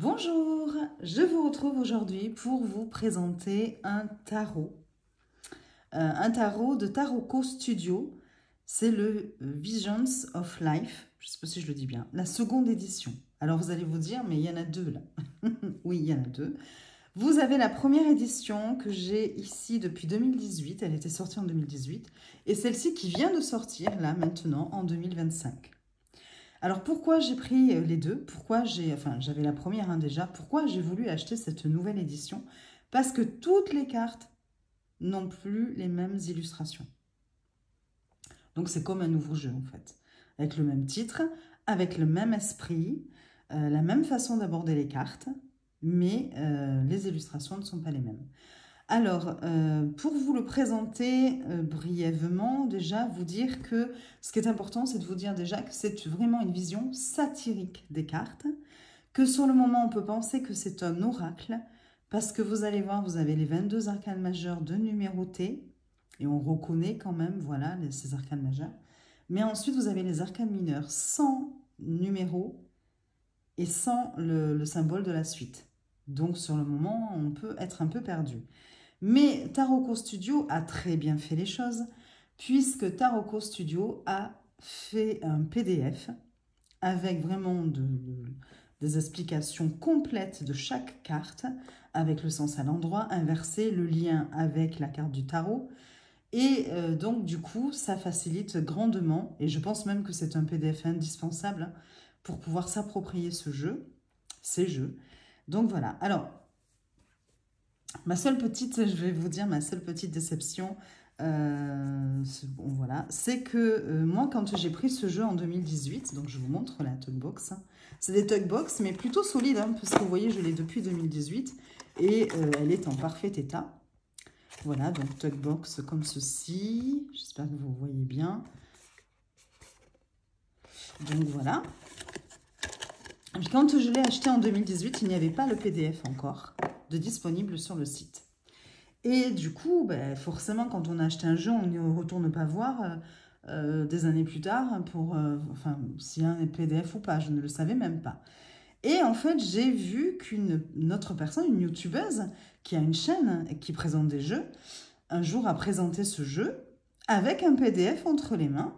Bonjour, je vous retrouve aujourd'hui pour vous présenter un tarot de Tarotco Studio. C'est le Visions of Life, je ne sais pas si je le dis bien, la seconde édition. Alors vous allez vous dire, mais il y en a deux là. Oui, il y en a deux. Vous avez la première édition que j'ai ici depuis 2018, elle était sortie en 2018, et celle-ci qui vient de sortir là maintenant en 2025. Alors, pourquoi j'ai pris les deux? Pourquoi j'avais la première déjà. Pourquoi j'ai voulu acheter cette nouvelle édition? Parce que toutes les cartes n'ont plus les mêmes illustrations. Donc, c'est comme un nouveau jeu, en fait. Avec le même titre, avec le même esprit, la même façon d'aborder les cartes, mais les illustrations ne sont pas les mêmes. Alors, pour vous le présenter brièvement, déjà, vous dire que ce qui est important, c'est de vous dire déjà que c'est vraiment une vision satirique des cartes, que sur le moment, on peut penser que c'est un oracle, parce que vous allez voir, vous avez les 22 arcanes majeures de numérotés, et on reconnaît quand même, voilà, ces arcanes majeures. Mais ensuite, vous avez les arcanes mineures sans numéro et sans le symbole de la suite. Donc, sur le moment, on peut être un peu perdu. Mais Tarotco Studio a très bien fait les choses, puisque Tarotco Studio a fait un PDF avec vraiment des explications complètes de chaque carte, avec le sens à l'endroit, inversé, le lien avec la carte du tarot. Et donc, du coup, ça facilite grandement, et je pense même que c'est un PDF indispensable pour pouvoir s'approprier ces jeux. Donc voilà. Alors, je vais vous dire, ma seule petite déception, voilà, c'est que moi, quand j'ai pris ce jeu en 2018, donc je vous montre la Tugbox, c'est des Tugbox, mais plutôt solides, hein, parce que vous voyez, je l'ai depuis 2018, et elle est en parfait état. Voilà, donc Tugbox comme ceci, j'espère que vous voyez bien. Donc voilà. Et puis quand je l'ai acheté en 2018, il n'y avait pas le PDF encore de disponible sur le site. Et du coup, ben, forcément, quand on a acheté un jeu, on ne retourne pas voir des années plus tard pour s'il y a un PDF ou pas. Je ne le savais même pas. Et en fait, j'ai vu qu'une autre personne, une youtubeuse, qui a une chaîne qui présente des jeux, un jour a présenté ce jeu avec un PDF entre les mains.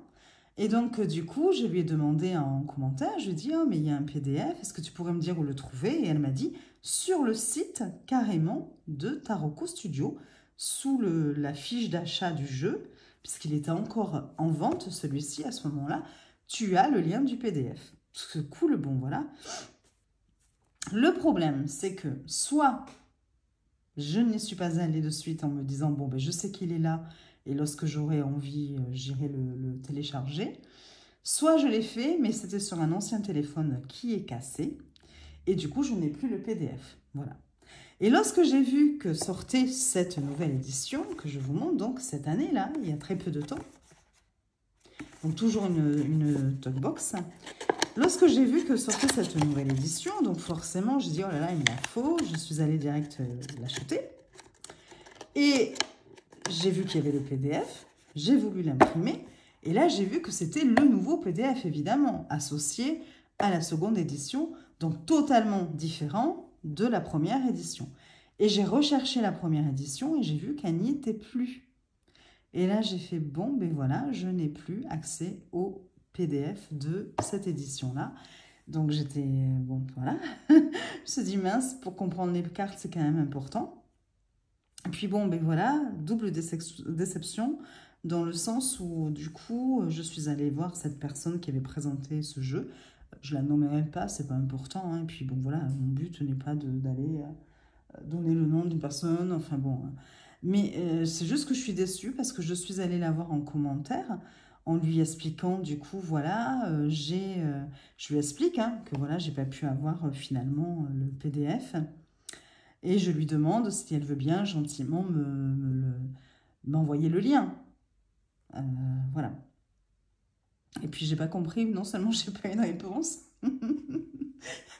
Et donc, du coup, je lui ai demandé en commentaire, je lui ai dit, oh, mais il y a un PDF, est-ce que tu pourrais me dire où le trouver? Et elle m'a dit, sur le site carrément de Tarotco Studio, sous la fiche d'achat du jeu, puisqu'il était encore en vente, celui-ci, à ce moment-là, tu as le lien du PDF. C'est cool, bon, voilà. Le problème, c'est que soit je n'y suis pas allée de suite en me disant, bon, ben, je sais qu'il est là, et lorsque j'aurai envie, j'irai le télécharger. Soit je l'ai fait, mais c'était sur un ancien téléphone qui est cassé. Et du coup, je n'ai plus le PDF. Voilà. Et lorsque j'ai vu que sortait cette nouvelle édition, que je vous montre donc cette année-là, il y a très peu de temps, donc toujours une Tugbox, lorsque j'ai vu que sortait cette nouvelle édition, donc forcément, je dis, oh là là, il me la faut, je suis allée direct l'acheter. Et j'ai vu qu'il y avait le PDF, j'ai voulu l'imprimer, et là, j'ai vu que c'était le nouveau PDF, évidemment, associé à la seconde édition, donc totalement différent de la première édition. Et j'ai recherché la première édition et j'ai vu qu'elle n'y était plus. Et là, j'ai fait, bon, ben voilà, je n'ai plus accès au PDF de cette édition-là. Donc, j'étais, bon, voilà. Je me suis dit, mince, pour comprendre les cartes, c'est quand même important. Et puis, bon, ben voilà, double déception, dans le sens où, du coup, je suis allée voir cette personne qui avait présenté ce jeu. Je la nommerai pas, c'est pas important. Hein. Et puis, bon, voilà, mon but n'est pas d'aller donner le nom d'une personne, enfin bon. Mais c'est juste que je suis déçue parce que je suis allée la voir en commentaire en lui expliquant, du coup, voilà, je lui explique hein, que voilà, j'ai pas pu avoir finalement le PDF. Et je lui demande si elle veut bien gentiment m'envoyer le lien. Voilà. Et puis, j'ai pas compris, non seulement j'ai pas une réponse,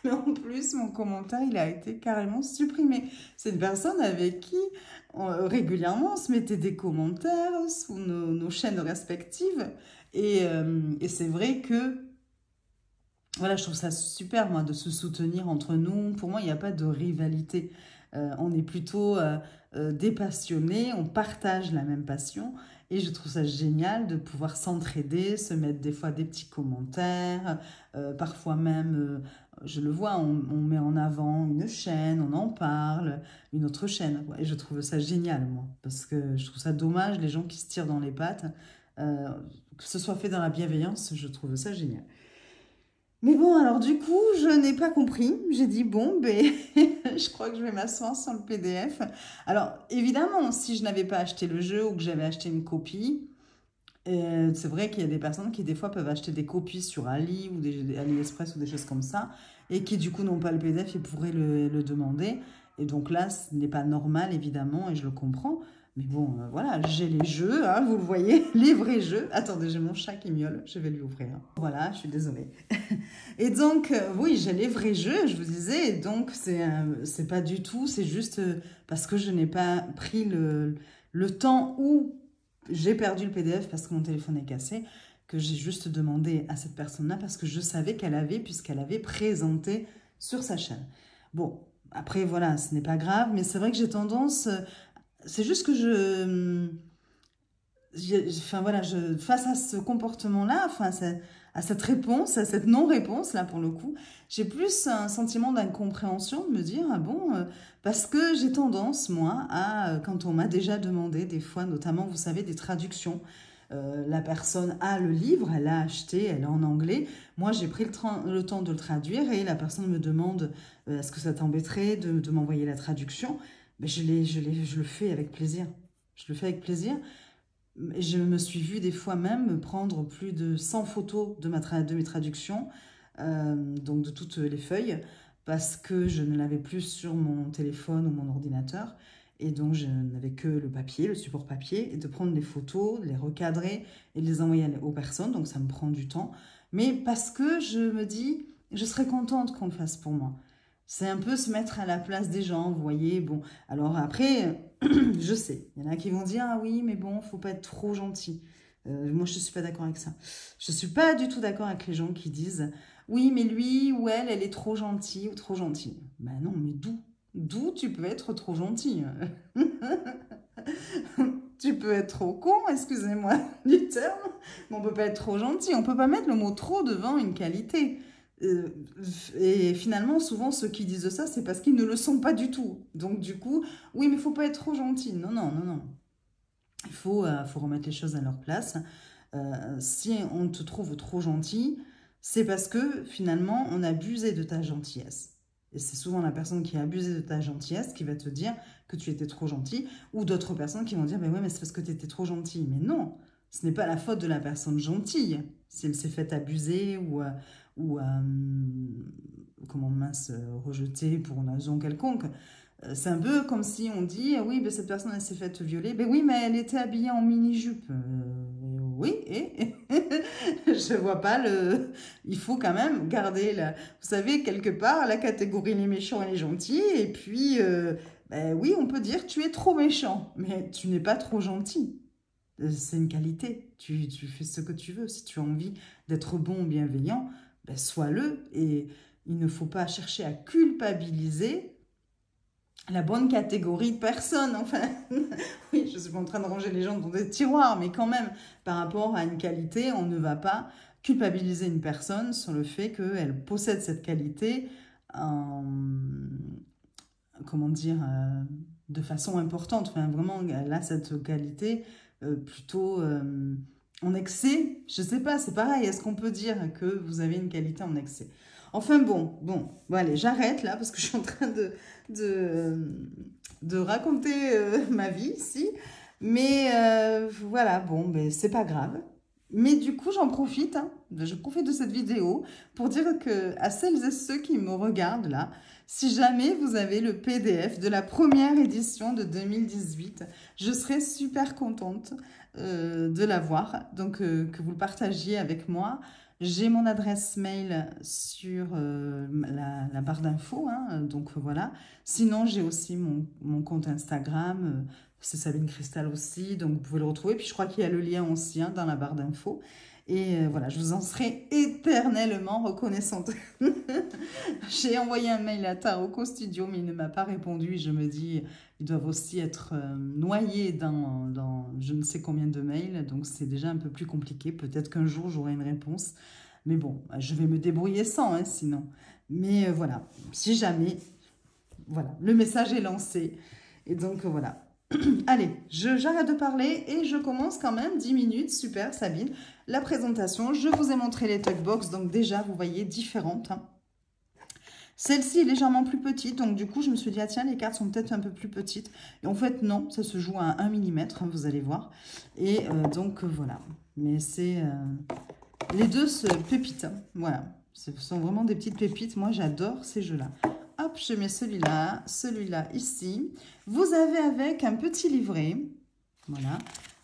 mais en plus, mon commentaire, il a été carrément supprimé. C'est une personne avec qui, régulièrement, on se mettait des commentaires sous nos chaînes respectives. Et c'est vrai que voilà, je trouve ça super, moi, de se soutenir entre nous. Pour moi, il n'y a pas de rivalité. On est plutôt des passionnés, on partage la même passion. Et je trouve ça génial de pouvoir s'entraider, se mettre des fois des petits commentaires. Parfois même, je le vois, on met en avant une chaîne, on en parle, une autre chaîne. Et je trouve ça génial, moi. Parce que je trouve ça dommage, les gens qui se tirent dans les pattes. Euh, que ce soit fait dans la bienveillance, je trouve ça génial. Mais bon, alors du coup, je n'ai pas compris. J'ai dit, bon, ben, je crois que je vais m'asseoir sur le PDF. Alors, évidemment, si je n'avais pas acheté le jeu ou que j'avais acheté une copie, c'est vrai qu'il y a des personnes qui, des fois, peuvent acheter des copies sur Ali ou des AliExpress ou des choses comme ça, et qui, du coup, n'ont pas le PDF et pourraient le demander. Et donc là, ce n'est pas normal, évidemment, et je le comprends. Mais bon, voilà, j'ai les jeux, hein, vous le voyez, les vrais jeux. Attendez, j'ai mon chat qui miaule, je vais lui ouvrir. Voilà, je suis désolée. Et donc, oui, j'ai les vrais jeux, je vous disais, et donc c'est pas du tout, c'est juste parce que je n'ai pas pris le temps où j'ai perdu le PDF parce que mon téléphone est cassé, que j'ai juste demandé à cette personne-là parce que je savais qu'elle avait, puisqu'elle avait présenté sur sa chaîne. Bon, après, voilà, ce n'est pas grave, mais c'est vrai que j'ai tendance... c'est juste que enfin voilà, face à ce comportement-là, enfin à cette réponse, à cette non-réponse là pour le coup, j'ai plus un sentiment d'incompréhension de me dire ah bon, parce que j'ai tendance moi à quand on m'a déjà demandé des fois, notamment vous savez des traductions. La personne a le livre, elle l'a acheté, elle est en anglais. Moi, j'ai pris le temps de le traduire et la personne me demande est-ce que ça t'embêterait de m'envoyer la traduction? Ben, je le fais avec plaisir. Je le fais avec plaisir. Je me suis vue des fois même prendre plus de 100 photos de mes traductions, donc de toutes les feuilles, parce que je ne l'avais plus sur mon téléphone ou mon ordinateur. Et donc, je n'avais que le papier, le support papier, et de prendre les photos, de les recadrer et de les envoyer aux personnes. Donc, ça me prend du temps. Mais parce que je me dis, je serais contente qu'on le fasse pour moi. C'est un peu se mettre à la place des gens, vous voyez. Bon, alors après, je sais, il y en a qui vont dire, ah oui, mais bon, faut pas être trop gentil. Moi, je ne suis pas d'accord avec ça. Je ne suis pas du tout d'accord avec les gens qui disent, oui, mais lui ou elle est trop gentille ou trop gentille. Ben non, mais d'où? D'où tu peux être trop gentil? Tu peux être trop con, excusez-moi du terme, mais on peut pas être trop gentil. On peut pas mettre le mot trop devant une qualité. Et finalement, souvent, ceux qui disent ça, c'est parce qu'ils ne le sont pas du tout. Donc, du coup, oui, mais il faut pas être trop gentil. Non, non, non, non. Il faut remettre les choses à leur place. Si on te trouve trop gentil, c'est parce que finalement, on a abusé de ta gentillesse. Et c'est souvent la personne qui a abusé de ta gentillesse qui va te dire que tu étais trop gentil, ou d'autres personnes qui vont dire, ben ouais, mais c'est parce que tu étais trop gentil. Mais non, ce n'est pas la faute de la personne gentille. Si elle s'est faite abuser ou comment mince, rejeter pour une raison quelconque. C'est un peu comme si on dit, oui, ben, cette personne, elle s'est faite violer. Ben oui, mais elle était habillée en mini-jupe. Oui, et je vois pas le... Il faut quand même garder, vous savez, quelque part, la catégorie les méchants et les gentils. Et puis, ben oui, on peut dire, tu es trop méchant, mais tu n'es pas trop gentil. C'est une qualité. Tu fais ce que tu veux. Si tu as envie d'être bon, bienveillant, ben sois-le. Et il ne faut pas chercher à culpabiliser la bonne catégorie de personnes, enfin, oui, je ne suis pas en train de ranger les gens dans des tiroirs, mais quand même, par rapport à une qualité, on ne va pas culpabiliser une personne sur le fait qu'elle possède cette qualité, comment dire, de façon importante. Enfin, vraiment, elle a cette qualité plutôt en excès. Je ne sais pas, c'est pareil, est-ce qu'on peut dire que vous avez une qualité en excès? Enfin bon, allez, j'arrête là parce que je suis en train de raconter ma vie ici. Mais voilà, bon, ben, c'est pas grave. Mais du coup, j'en profite, hein, je profite de cette vidéo pour dire que à celles et ceux qui me regardent là, si jamais vous avez le PDF de la première édition de 2018, je serais super contente de l'avoir, donc que vous le partagiez avec moi. J'ai mon adresse mail sur la barre d'infos, hein, donc voilà. Sinon, j'ai aussi mon compte Instagram, c'est Sabine Cristal aussi, donc vous pouvez le retrouver. Puis je crois qu'il y a le lien aussi hein, dans la barre d'infos. Et voilà, je vous en serai éternellement reconnaissante. J'ai envoyé un mail à Taroko Studio, mais il ne m'a pas répondu. Je me dis, ils doivent aussi être noyés dans je ne sais combien de mails. Donc, c'est déjà un peu plus compliqué. Peut-être qu'un jour, j'aurai une réponse. Mais bon, je vais me débrouiller sans, hein, sinon. Mais voilà, si jamais, voilà, le message est lancé. Et donc, voilà. Allez, j'arrête de parler et je commence quand même 10 minutes. Super, Sabine. La présentation, je vous ai montré les Tugbox, donc déjà, vous voyez, différentes. Hein. Celle-ci est légèrement plus petite, donc du coup, je me suis dit, ah tiens, les cartes sont peut-être un peu plus petites. Et en fait, non, ça se joue à 1 mm, hein, vous allez voir. Et donc, voilà. Mais c'est... les deux se pépitent, hein. Voilà. Ce sont vraiment des petites pépites. Moi, j'adore ces jeux-là. Hop, je mets celui-là ici. Vous avez avec un petit livret. Voilà.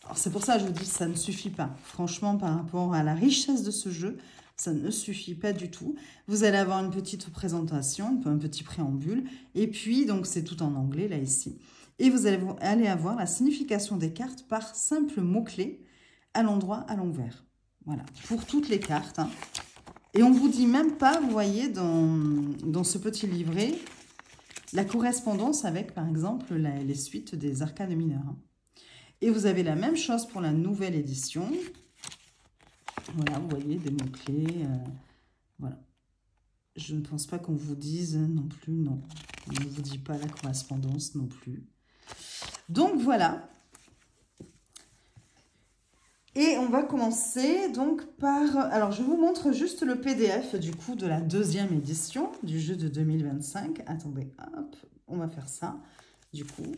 Alors, c'est pour ça que je vous dis que ça ne suffit pas. Franchement, par rapport à la richesse de ce jeu, ça ne suffit pas du tout. Vous allez avoir une petite présentation, un petit préambule. Et puis, donc, c'est tout en anglais, là, ici. Et vous allez avoir la signification des cartes par simple mot-clé à l'endroit, à l'envers. Voilà, pour toutes les cartes. Hein. Et on ne vous dit même pas, vous voyez, dans ce petit livret, la correspondance avec, par exemple, les suites des arcanes mineurs. Hein. Et vous avez la même chose pour la nouvelle édition. Voilà, vous voyez, des mots-clés. Voilà. Je ne pense pas qu'on vous dise non plus, non. On ne vous dit pas la correspondance non plus. Donc, voilà. Et on va commencer donc par... Alors, je vous montre juste le PDF du coup de la deuxième édition du jeu de 2025. Attendez, hop, on va faire ça. Du coup,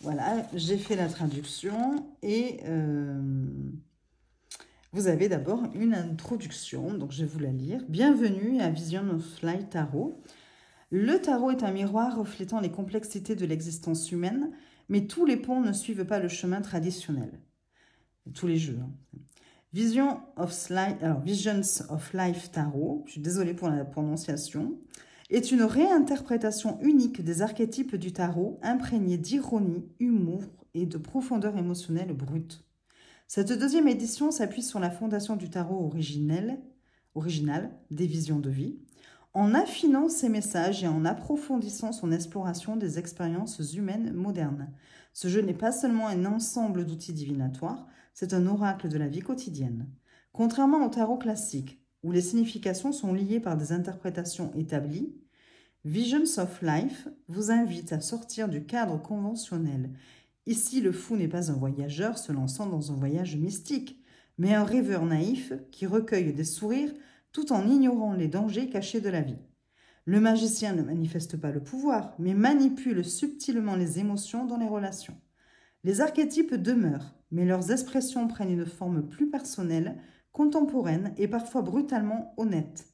voilà, j'ai fait la traduction et vous avez d'abord une introduction. Donc, je vais vous la lire. Bienvenue à Vision of Light Tarot. Le tarot est un miroir reflétant les complexités de l'existence humaine, mais tous les ponts ne suivent pas le chemin traditionnel. Tous les jeux. Hein. Visions of Life Tarot, je suis désolée pour la prononciation, est une réinterprétation unique des archétypes du tarot, imprégnée d'ironie, humour et de profondeur émotionnelle brute. Cette deuxième édition s'appuie sur la fondation du tarot original, des visions de vie, en affinant ses messages et en approfondissant son exploration des expériences humaines modernes. Ce jeu n'est pas seulement un ensemble d'outils divinatoires, c'est un oracle de la vie quotidienne. Contrairement au tarot classique, où les significations sont liées par des interprétations établies, Visions of Life vous invite à sortir du cadre conventionnel. Ici, le fou n'est pas un voyageur se lançant dans un voyage mystique, mais un rêveur naïf qui recueille des sourires tout en ignorant les dangers cachés de la vie. Le magicien ne manifeste pas le pouvoir, mais manipule subtilement les émotions dans les relations. Les archétypes demeurent, mais leurs expressions prennent une forme plus personnelle, contemporaine et parfois brutalement honnête.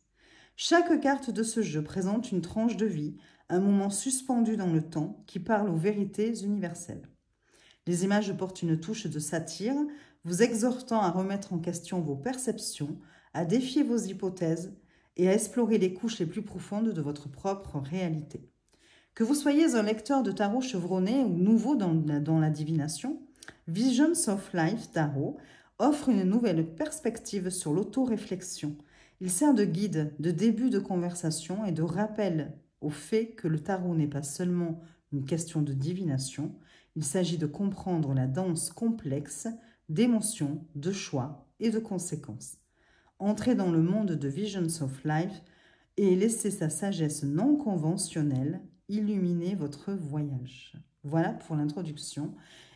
Chaque carte de ce jeu présente une tranche de vie, un moment suspendu dans le temps qui parle aux vérités universelles. Les images portent une touche de satire, vous exhortant à remettre en question vos perceptions, à défier vos hypothèses et à explorer les couches les plus profondes de votre propre réalité. Que vous soyez un lecteur de tarot chevronné ou nouveau dans la divination, Visions of Life Tarot offre une nouvelle perspective sur l'auto-réflexion. Il sert de guide, de début de conversation et de rappel au fait que le tarot n'est pas seulement une question de divination, il s'agit de comprendre la danse complexe d'émotions, de choix et de conséquences. Entrez dans le monde de Visions of Life et laissez sa sagesse non conventionnelle illuminer votre voyage. Voilà pour l'introduction.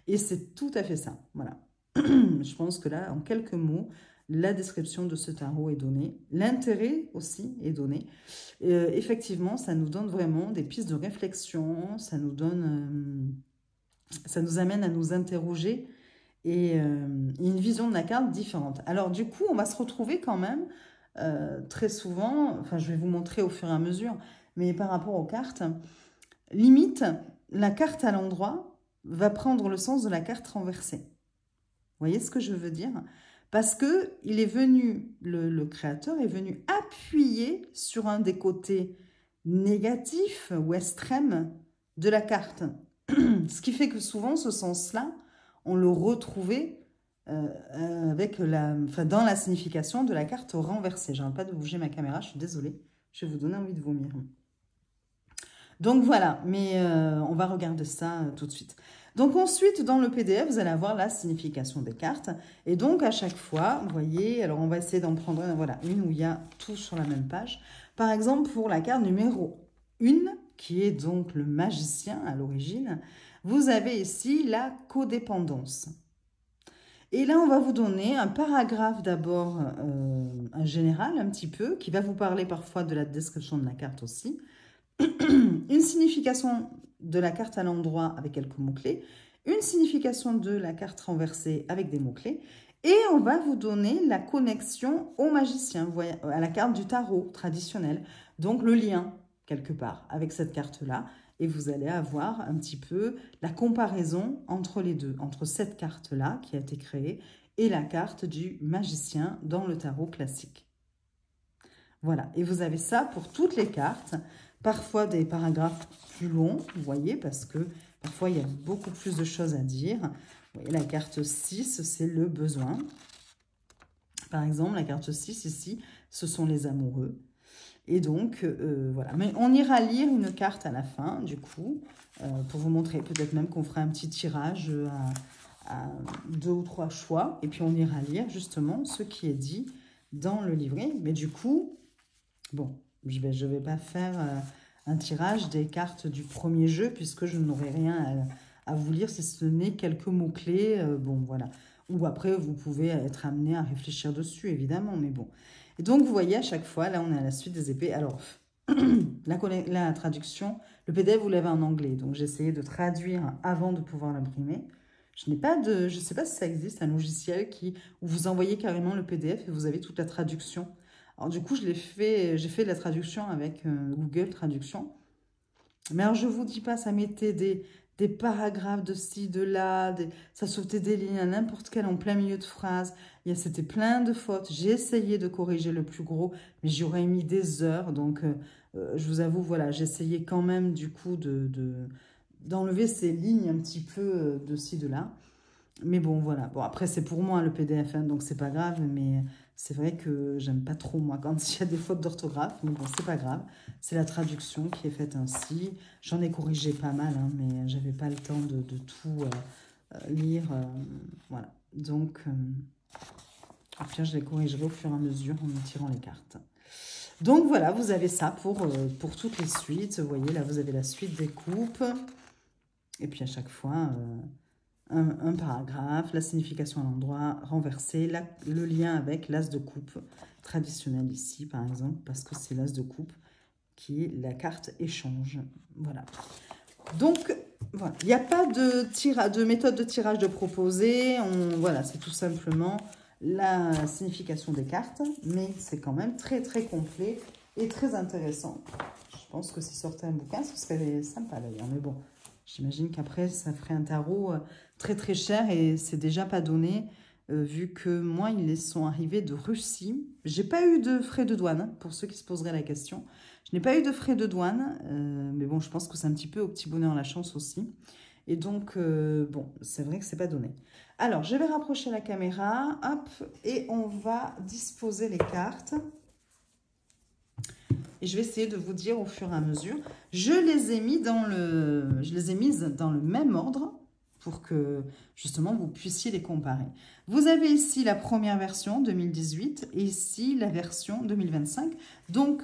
Et c'est tout à fait ça. Voilà. Je pense que là, en quelques mots, la description de ce tarot est donnée. L'intérêt aussi est donné. Effectivement, ça nous donne vraiment des pistes de réflexion. Ça nous amène à nous interroger et une vision de la carte différente. Alors du coup, on va se retrouver quand même très souvent, enfin je vais vous montrer au fur et à mesure, mais par rapport aux cartes, limite, la carte à l'endroit va prendre le sens de la carte renversée. Vous voyez ce que je veux dire? Parce que il est venu, le créateur est venu appuyer sur un des côtés négatifs ou extrêmes de la carte. Ce qui fait que souvent, ce sens-là, on le retrouvait avec dans la signification de la carte renversée. J'arrête pas de bouger ma caméra, je suis désolée. Je vais vous donner envie de vomir. Donc voilà, mais on va regarder ça tout de suite. Donc ensuite, dans le PDF, vous allez avoir la signification des cartes. Et donc, à chaque fois, vous voyez, alors on va essayer d'en prendre voilà, une où il y a tout sur la même page. Par exemple, pour la carte numéro 1, qui est donc le magicien à l'origine, vous avez ici la codépendance. Et là, on va vous donner un paragraphe d'abord, un général un petit peu, qui va vous parler parfois de la description de la carte aussi. Une signification de la carte à l'endroit avec quelques mots-clés, une signification de la carte renversée avec des mots-clés, et on va vous donner la connexion au magicien, vous voyez, à la carte du tarot traditionnel, donc le lien quelque part avec cette carte-là, et vous allez avoir un petit peu la comparaison entre les deux, entre cette carte-là qui a été créée et la carte du magicien dans le tarot classique. Voilà, et vous avez ça pour toutes les cartes. Parfois des paragraphes plus longs, vous voyez, parce que parfois il y a beaucoup plus de choses à dire. Vous voyez, la carte 6, c'est le besoin. Par exemple, la carte 6 ici, ce sont les amoureux. Et donc, voilà. Mais on ira lire une carte à la fin, du coup, pour vous montrer. Peut-être même qu'on fera un petit tirage à 2 ou 3 choix. Et puis, on ira lire justement ce qui est dit dans le livret. Mais du coup, bon... Je vais pas faire un tirage des cartes du premier jeu puisque je n'aurai rien à vous lire si ce n'est quelques mots-clés. Bon, voilà. Ou après, vous pouvez être amené à réfléchir dessus, évidemment, mais bon. Et donc, vous voyez, à chaque fois, là, on est à la suite des épées. Alors, la traduction, le PDF, vous l'avez en anglais. Donc, j'ai essayé de traduire avant de pouvoir l'imprimer. Je n'ai pas de... Je ne sais pas si ça existe, un logiciel où vous envoyez carrément le PDF et vous avez toute la traduction. Alors du coup, j'ai fait de la traduction avec Google Traduction. Mais alors, je ne vous dis pas, ça mettait des paragraphes de ci, de là, ça sautait des lignes à n'importe quel en plein milieu de phrase. C'était plein de fautes. J'ai essayé de corriger le plus gros, mais j'aurais mis des heures. Donc, je vous avoue, voilà, j'ai essayé quand même du coup d'enlever ces lignes un petit peu de ci, de là. Mais bon, voilà. Bon, après, c'est pour moi le PDF, hein, donc c'est pas grave, mais c'est vrai que j'aime pas trop, moi, quand il y a des fautes d'orthographe. Mais bon, c'est pas grave. C'est la traduction qui est faite ainsi. J'en ai corrigé pas mal, hein, mais j'avais pas le temps de tout lire. Voilà. Donc, au pire, je les corrigerai au fur et à mesure en tirant les cartes. Donc, voilà, vous avez ça pour toutes les suites. Vous voyez, là, vous avez la suite des coupes. Et puis, à chaque fois... un paragraphe, la signification à l'endroit, renversé, le lien avec l'as de coupe traditionnel ici, par exemple, parce que c'est l'as de coupe qui est la carte échange. Voilà. Donc, voilà. Il n'y a pas de méthode de tirage de proposer. Voilà, c'est tout simplement la signification des cartes, mais c'est quand même très, très complet et très intéressant. Je pense que si sortait un bouquin, ce serait sympa d'ailleurs, mais bon... J'imagine qu'après, ça ferait un tarot très très cher et c'est déjà pas donné vu que moi, ils sont arrivés de Russie. J'ai pas eu de frais de douane, hein, pour ceux qui se poseraient la question. Je n'ai pas eu de frais de douane, mais bon, je pense que c'est un petit peu au petit bonheur la chance aussi. Et donc, bon, c'est vrai que c'est pas donné. Alors, je vais rapprocher la caméra, hop, et on va disposer les cartes. Et je vais essayer de vous dire au fur et à mesure. Je les ai mises dans le même ordre pour que justement vous puissiez les comparer. Vous avez ici la première version 2018 et ici la version 2025. Donc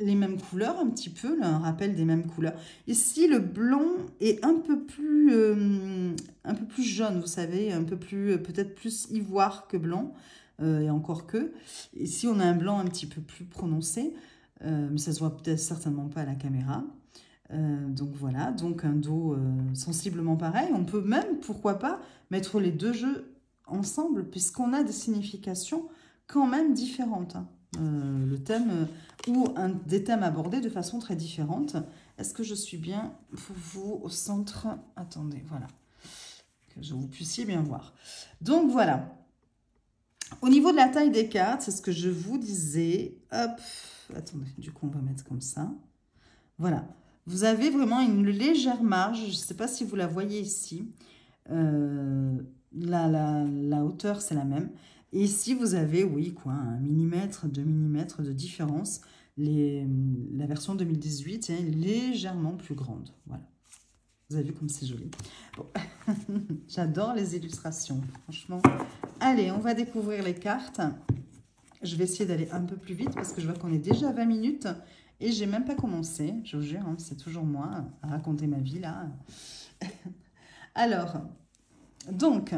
les mêmes couleurs un petit peu, là, un rappel des mêmes couleurs. Ici le blanc est un peu plus jaune, vous savez, un peu plus peut-être plus ivoire que blanc. Et encore que. Ici on a un blanc un petit peu plus prononcé. Mais ça se voit peut-être certainement pas à la caméra. Donc voilà, donc un dos sensiblement pareil. On peut même, pourquoi pas, mettre les deux jeux ensemble, puisqu'on a des significations quand même différentes. Hein. Le thème ou des thèmes abordés de façon très différente. Est-ce que je suis bien pour vous au centre? Attendez, voilà. Que vous puissiez bien voir. Donc voilà. Au niveau de la taille des cartes, c'est ce que je vous disais. Hop, attendez, du coup, on va mettre comme ça. Voilà. Vous avez vraiment une légère marge. Je ne sais pas si vous la voyez ici. la hauteur, c'est la même. Et ici, vous avez, oui, quoi, 1 mm, 2 mm de différence. La version 2018 est légèrement plus grande. Voilà. Vous avez vu comme c'est joli. Bon. J'adore les illustrations, franchement. Allez, on va découvrir les cartes. Je vais essayer d'aller un peu plus vite parce que je vois qu'on est déjà à 20 minutes et j'ai même pas commencé. Je vous jure, hein, c'est toujours moi à raconter ma vie là. Alors, donc,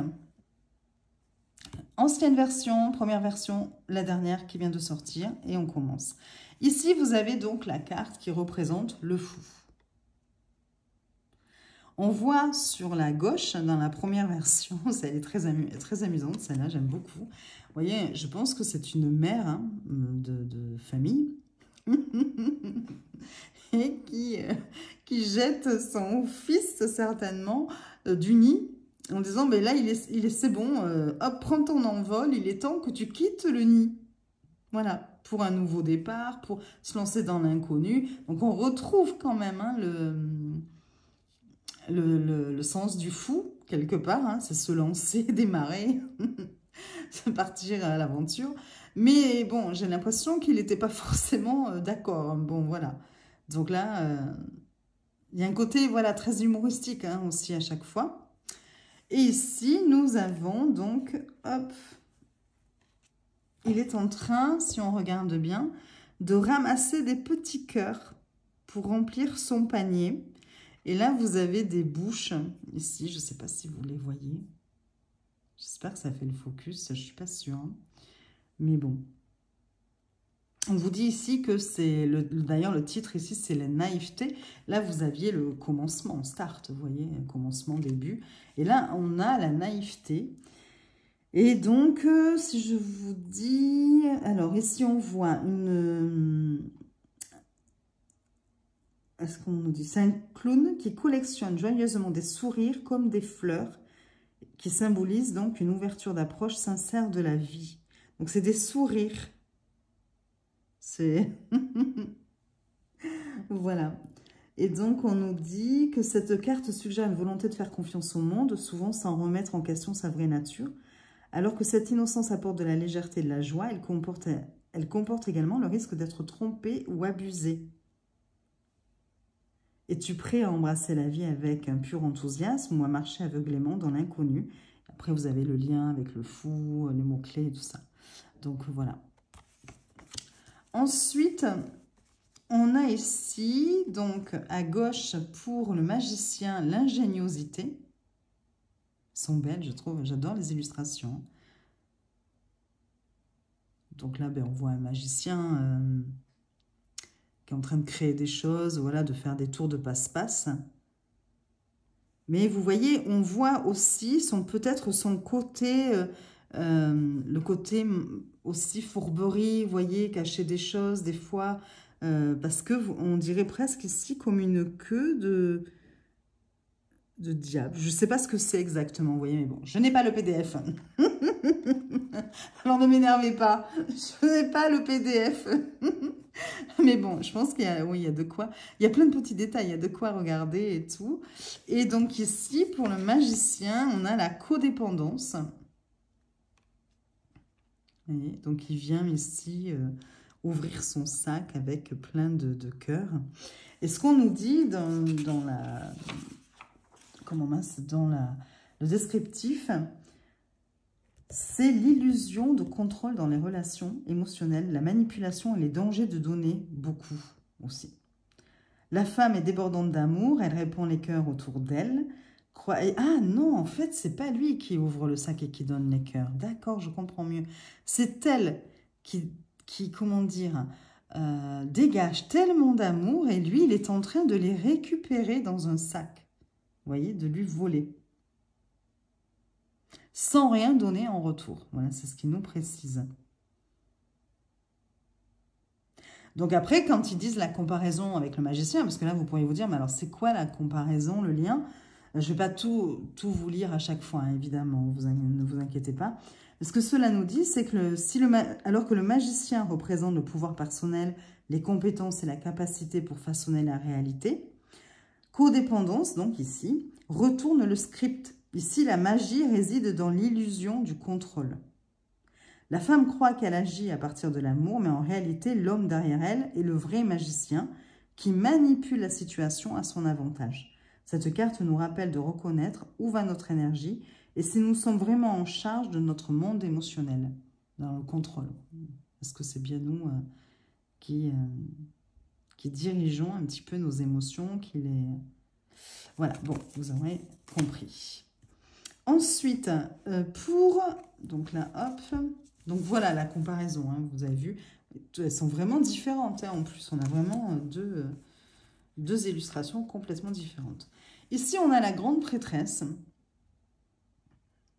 ancienne version, première version, la dernière qui vient de sortir et on commence. Ici, vous avez donc la carte qui représente le fou. On voit sur la gauche, dans la première version, elle est très amusante, celle-là, j'aime beaucoup. Vous voyez, je pense que c'est une mère hein, de famille et qui jette son fils, certainement, du nid, en disant, mais là, c'est bon, hop, prends ton envol, il est temps que tu quittes le nid. Voilà, pour un nouveau départ, pour se lancer dans l'inconnu. Donc, on retrouve quand même hein, le sens du fou, quelque part, hein, c'est se lancer, démarrer, c'est partir à l'aventure. Mais bon, j'ai l'impression qu'il n'était pas forcément d'accord. Bon, voilà. Donc là, il y a un côté voilà, très humoristique hein, aussi à chaque fois. Et ici, nous avons donc, hop, il est en train, si on regarde bien, de ramasser des petits cœurs pour remplir son panier. Et là, vous avez des bouches, ici, je ne sais pas si vous les voyez. J'espère que ça fait le focus, je ne suis pas sûre. Hein. Mais bon. On vous dit ici que c'est, d'ailleurs le titre ici, c'est la naïveté. Là, vous aviez le commencement, start, vous voyez, commencement, début. Et là, on a la naïveté. Et donc, si je vous dis... Alors, ici, on voit une... Est-ce qu'on nous dit? C'est un clown qui collectionne joyeusement des sourires comme des fleurs qui symbolisent donc une ouverture d'approche sincère de la vie. Donc, c'est des sourires. C'est... Voilà. Et donc, on nous dit que cette carte suggère une volonté de faire confiance au monde, souvent sans remettre en question sa vraie nature. Alors que cette innocence apporte de la légèreté et de la joie, elle comporte également le risque d'être trompée ou abusée. Es-tu prêt à embrasser la vie avec un pur enthousiasme ou à marcher aveuglément dans l'inconnu? Après, vous avez le lien avec le fou, les mots-clés et tout ça. Donc, voilà. Ensuite, on a ici, donc, à gauche, pour le magicien, l'ingéniosité. Elles sont belles, je trouve. J'adore les illustrations. Donc là, ben, on voit un magicien... qui est en train de créer des choses, voilà, de faire des tours de passe-passe. Mais vous voyez, on voit aussi peut-être son côté, le côté aussi fourberie, vous voyez, cacher des choses des fois, parce que on dirait presque ici comme une queue de diable. Je ne sais pas ce que c'est exactement, vous voyez, mais bon, je n'ai pas le PDF. Alors ne m'énervez pas, je n'ai pas le PDF. Mais bon, je pense qu'il y a, oui, il y a de quoi. Il y a plein de petits détails, il y a de quoi regarder et tout. Et donc ici, pour le magicien, on a la codépendance. Vous voyez, donc il vient ici ouvrir son sac avec plein de cœurs. Et ce qu'on nous dit dans la... Comment mince, dans le descriptif, c'est l'illusion de contrôle dans les relations émotionnelles, la manipulation et les dangers de donner beaucoup aussi. La femme est débordante d'amour, elle répand les cœurs autour d'elle. Ah non, en fait, c'est pas lui qui ouvre le sac et qui donne les cœurs. D'accord, je comprends mieux. C'est elle qui comment dire, dégage tellement d'amour et lui, il est en train de les récupérer dans un sac. Vous voyez, de lui voler. Sans rien donner en retour. Voilà, c'est ce qu'il nous précise. Donc après, quand ils disent la comparaison avec le magicien, parce que là, vous pourriez vous dire, mais alors c'est quoi la comparaison, le lien? Je ne vais pas tout vous lire à chaque fois, hein, évidemment, ne vous inquiétez pas. Ce que cela nous dit, c'est que alors que le magicien représente le pouvoir personnel, les compétences et la capacité pour façonner la réalité, codépendance, donc ici, retourne le script Ici, la magie réside dans l'illusion du contrôle. La femme croit qu'elle agit à partir de l'amour, mais en réalité, l'homme derrière elle est le vrai magicien qui manipule la situation à son avantage. Cette carte nous rappelle de reconnaître où va notre énergie et si nous sommes vraiment en charge de notre monde émotionnel, dans le contrôle. Est-ce que c'est bien nous qui dirigeons un petit peu nos émotions, qui les... Voilà, bon, vous aurez compris. Ensuite, donc là, hop, donc voilà la comparaison, hein, vous avez vu, elles sont vraiment différentes, hein, en plus, on a vraiment deux illustrations complètement différentes. Ici, on a la grande prêtresse.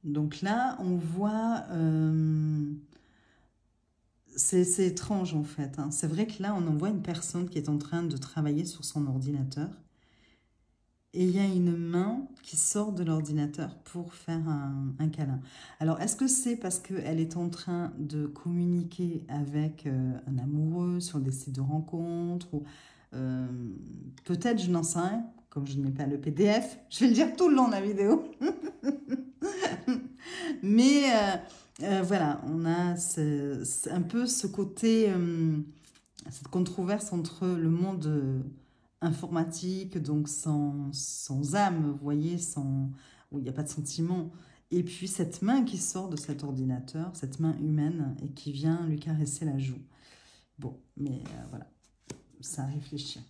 Donc là, on voit... c'est étrange, en fait. Hein. C'est vrai que là, on en voit une personne qui est en train de travailler sur son ordinateur. Et il y a une main qui sort de l'ordinateur pour faire un câlin. Alors, est-ce que c'est parce qu'elle est en train de communiquer avec un amoureux sur des sites de rencontres ou peut-être, je n'en sais rien, comme je n'ai pas le PDF, je vais le dire tout le long de la vidéo. Mais voilà, on a un peu ce côté, cette controverse entre le monde informatique, donc sans âme, vous voyez, où il n'y a pas de sentiment, et puis cette main qui sort de cet ordinateur, cette main humaine, et qui vient lui caresser la joue. Bon, mais voilà, ça réfléchit.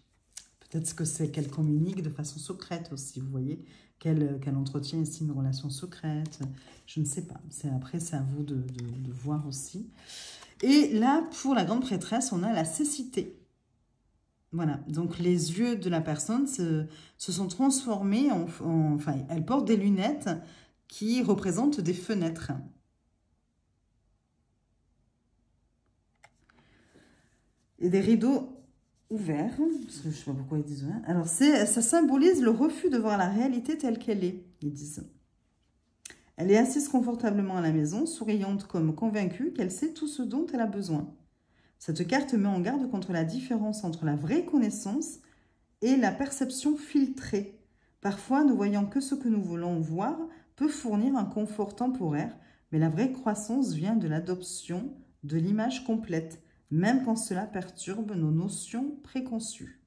Peut-être que c'est qu'elle communique de façon secrète aussi, vous voyez, qu'elle entretient ici une relation secrète, je ne sais pas. Après, c'est à vous de voir aussi. Et là, pour la grande prêtresse, on a la cécité. Voilà, donc les yeux de la personne se sont transformés enfin, elle porte des lunettes qui représentent des fenêtres. Et des rideaux ouverts, parce que je ne sais pas pourquoi ils disent ouverts. Alors, ça symbolise le refus de voir la réalité telle qu'elle est, ils disent. Elle est assise confortablement à la maison, souriante comme convaincue qu'elle sait tout ce dont elle a besoin. Cette carte met en garde contre la différence entre la vraie connaissance et la perception filtrée. Parfois, ne voyant que ce que nous voulons voir peut fournir un confort temporaire, mais la vraie croissance vient de l'adoption de l'image complète, même quand cela perturbe nos notions préconçues.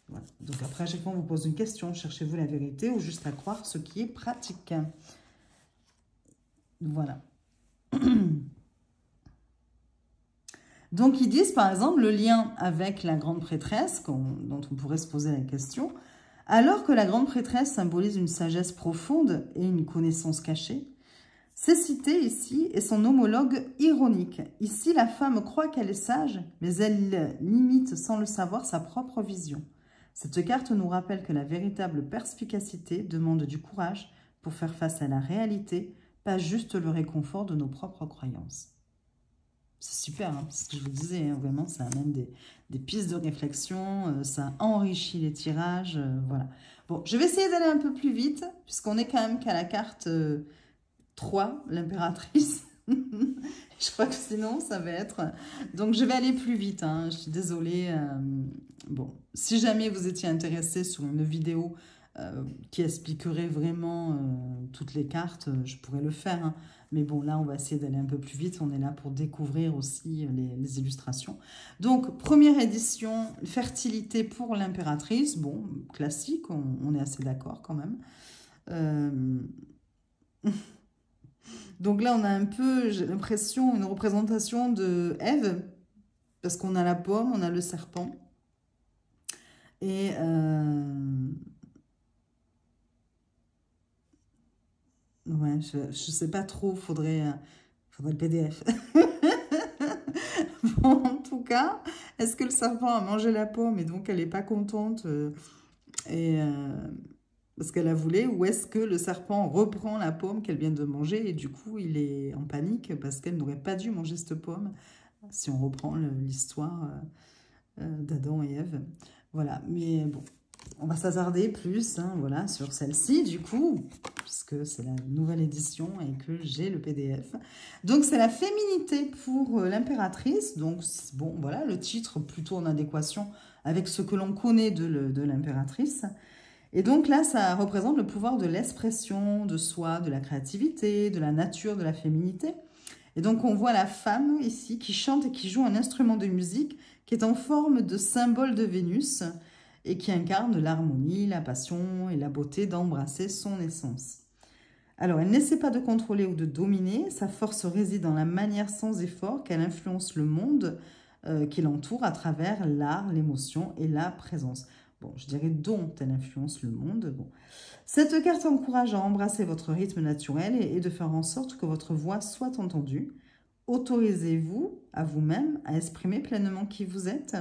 Voilà. Donc après, à chaque fois, on vous pose une question, cherchez-vous la vérité ou juste à croire ce qui est pratique? Voilà. Donc, ils disent, par exemple, le lien avec la grande prêtresse, dont on pourrait se poser la question, alors que la grande prêtresse symbolise une sagesse profonde et une connaissance cachée, cécité ici est son homologue ironique. Ici, la femme croit qu'elle est sage, mais elle limite sans le savoir sa propre vision. Cette carte nous rappelle que la véritable perspicacité demande du courage pour faire face à la réalité, pas juste le réconfort de nos propres croyances. C'est super, hein, c'est ce que je vous disais, hein, vraiment, ça amène des pistes de réflexion, ça enrichit les tirages, voilà. Bon, je vais essayer d'aller un peu plus vite, puisqu'on est quand même qu'à la carte 3, l'impératrice. Je crois que sinon, ça va être... Donc, je vais aller plus vite, hein, je suis désolée. Bon, si jamais vous étiez intéressé sur une vidéo qui expliquerait vraiment toutes les cartes, je pourrais le faire, hein. Mais bon, là, on va essayer d'aller un peu plus vite. On est là pour découvrir aussi les illustrations. Donc, première édition, fertilité pour l'impératrice. Bon, classique, on est assez d'accord quand même. Donc là, on a un peu, j'ai l'impression, une représentation de Ève. Parce qu'on a la pomme, on a le serpent. Et... ouais, je sais pas trop, faudrait le PDF. Bon, en tout cas, est-ce que le serpent a mangé la pomme et donc elle n'est pas contente parce qu'elle a voulu, ou est-ce que le serpent reprend la pomme qu'elle vient de manger et du coup il est en panique parce qu'elle n'aurait pas dû manger cette pomme, si on reprend l'histoire d'Adam et Ève. Voilà, mais bon. On va s'attarder plus, hein, voilà, sur celle-ci, du coup, puisque c'est la nouvelle édition et que j'ai le PDF. Donc, c'est la féminité pour l'impératrice. Donc, bon, voilà, le titre plutôt en adéquation avec ce que l'on connaît de l'impératrice. Et donc là, ça représente le pouvoir de l'expression de soi, de la créativité, de la nature, de la féminité. Et donc on voit la femme ici qui chante et qui joue un instrument de musique qui est en forme de symbole de Vénus et qui incarne l'harmonie, la passion et la beauté d'embrasser son essence. Alors, elle n'essaie pas de contrôler ou de dominer, sa force réside dans la manière sans effort qu'elle influence le monde qui l'entoure à travers l'art, l'émotion et la présence. Bon, je dirais dont elle influence le monde. Bon. Cette carte encourage à embrasser votre rythme naturel et de faire en sorte que votre voix soit entendue. Autorisez-vous à vous-même à exprimer pleinement qui vous êtes.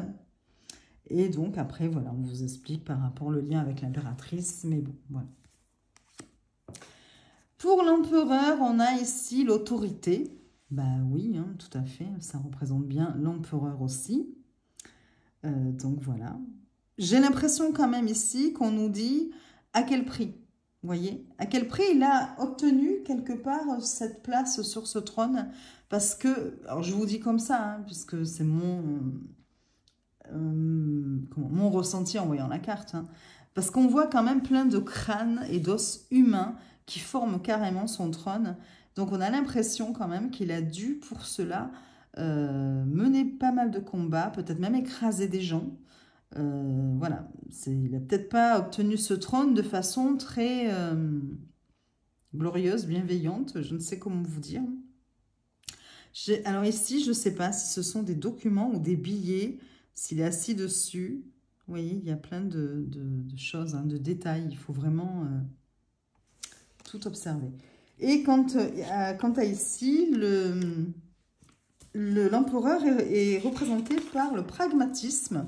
Et donc, après, voilà, on vous explique par rapport au lien avec l'impératrice, mais bon, voilà. Pour l'empereur, on a ici l'autorité. Bah oui, hein, tout à fait, ça représente bien l'empereur aussi. Donc voilà. J'ai l'impression quand même ici qu'on nous dit à quel prix. Vous voyez, à quel prix il a obtenu quelque part cette place sur ce trône. Parce que, alors je vous dis comme ça, hein, puisque c'est mon ressenti en voyant la carte. Hein, parce qu'on voit quand même plein de crânes et d'os humains qui forment carrément son trône. Donc on a l'impression quand même qu'il a dû pour cela mener pas mal de combats, peut-être même écraser des gens. Voilà, il n'a peut-être pas obtenu ce trône de façon très glorieuse, bienveillante, je ne sais comment vous dire. Alors ici, je ne sais pas si ce sont des documents ou des billets, s'il est assis dessus. Vous voyez, il y a plein de choses, hein, de détails, il faut vraiment tout observer. Et quant à ici, l'empereur est représenté par le pragmatisme.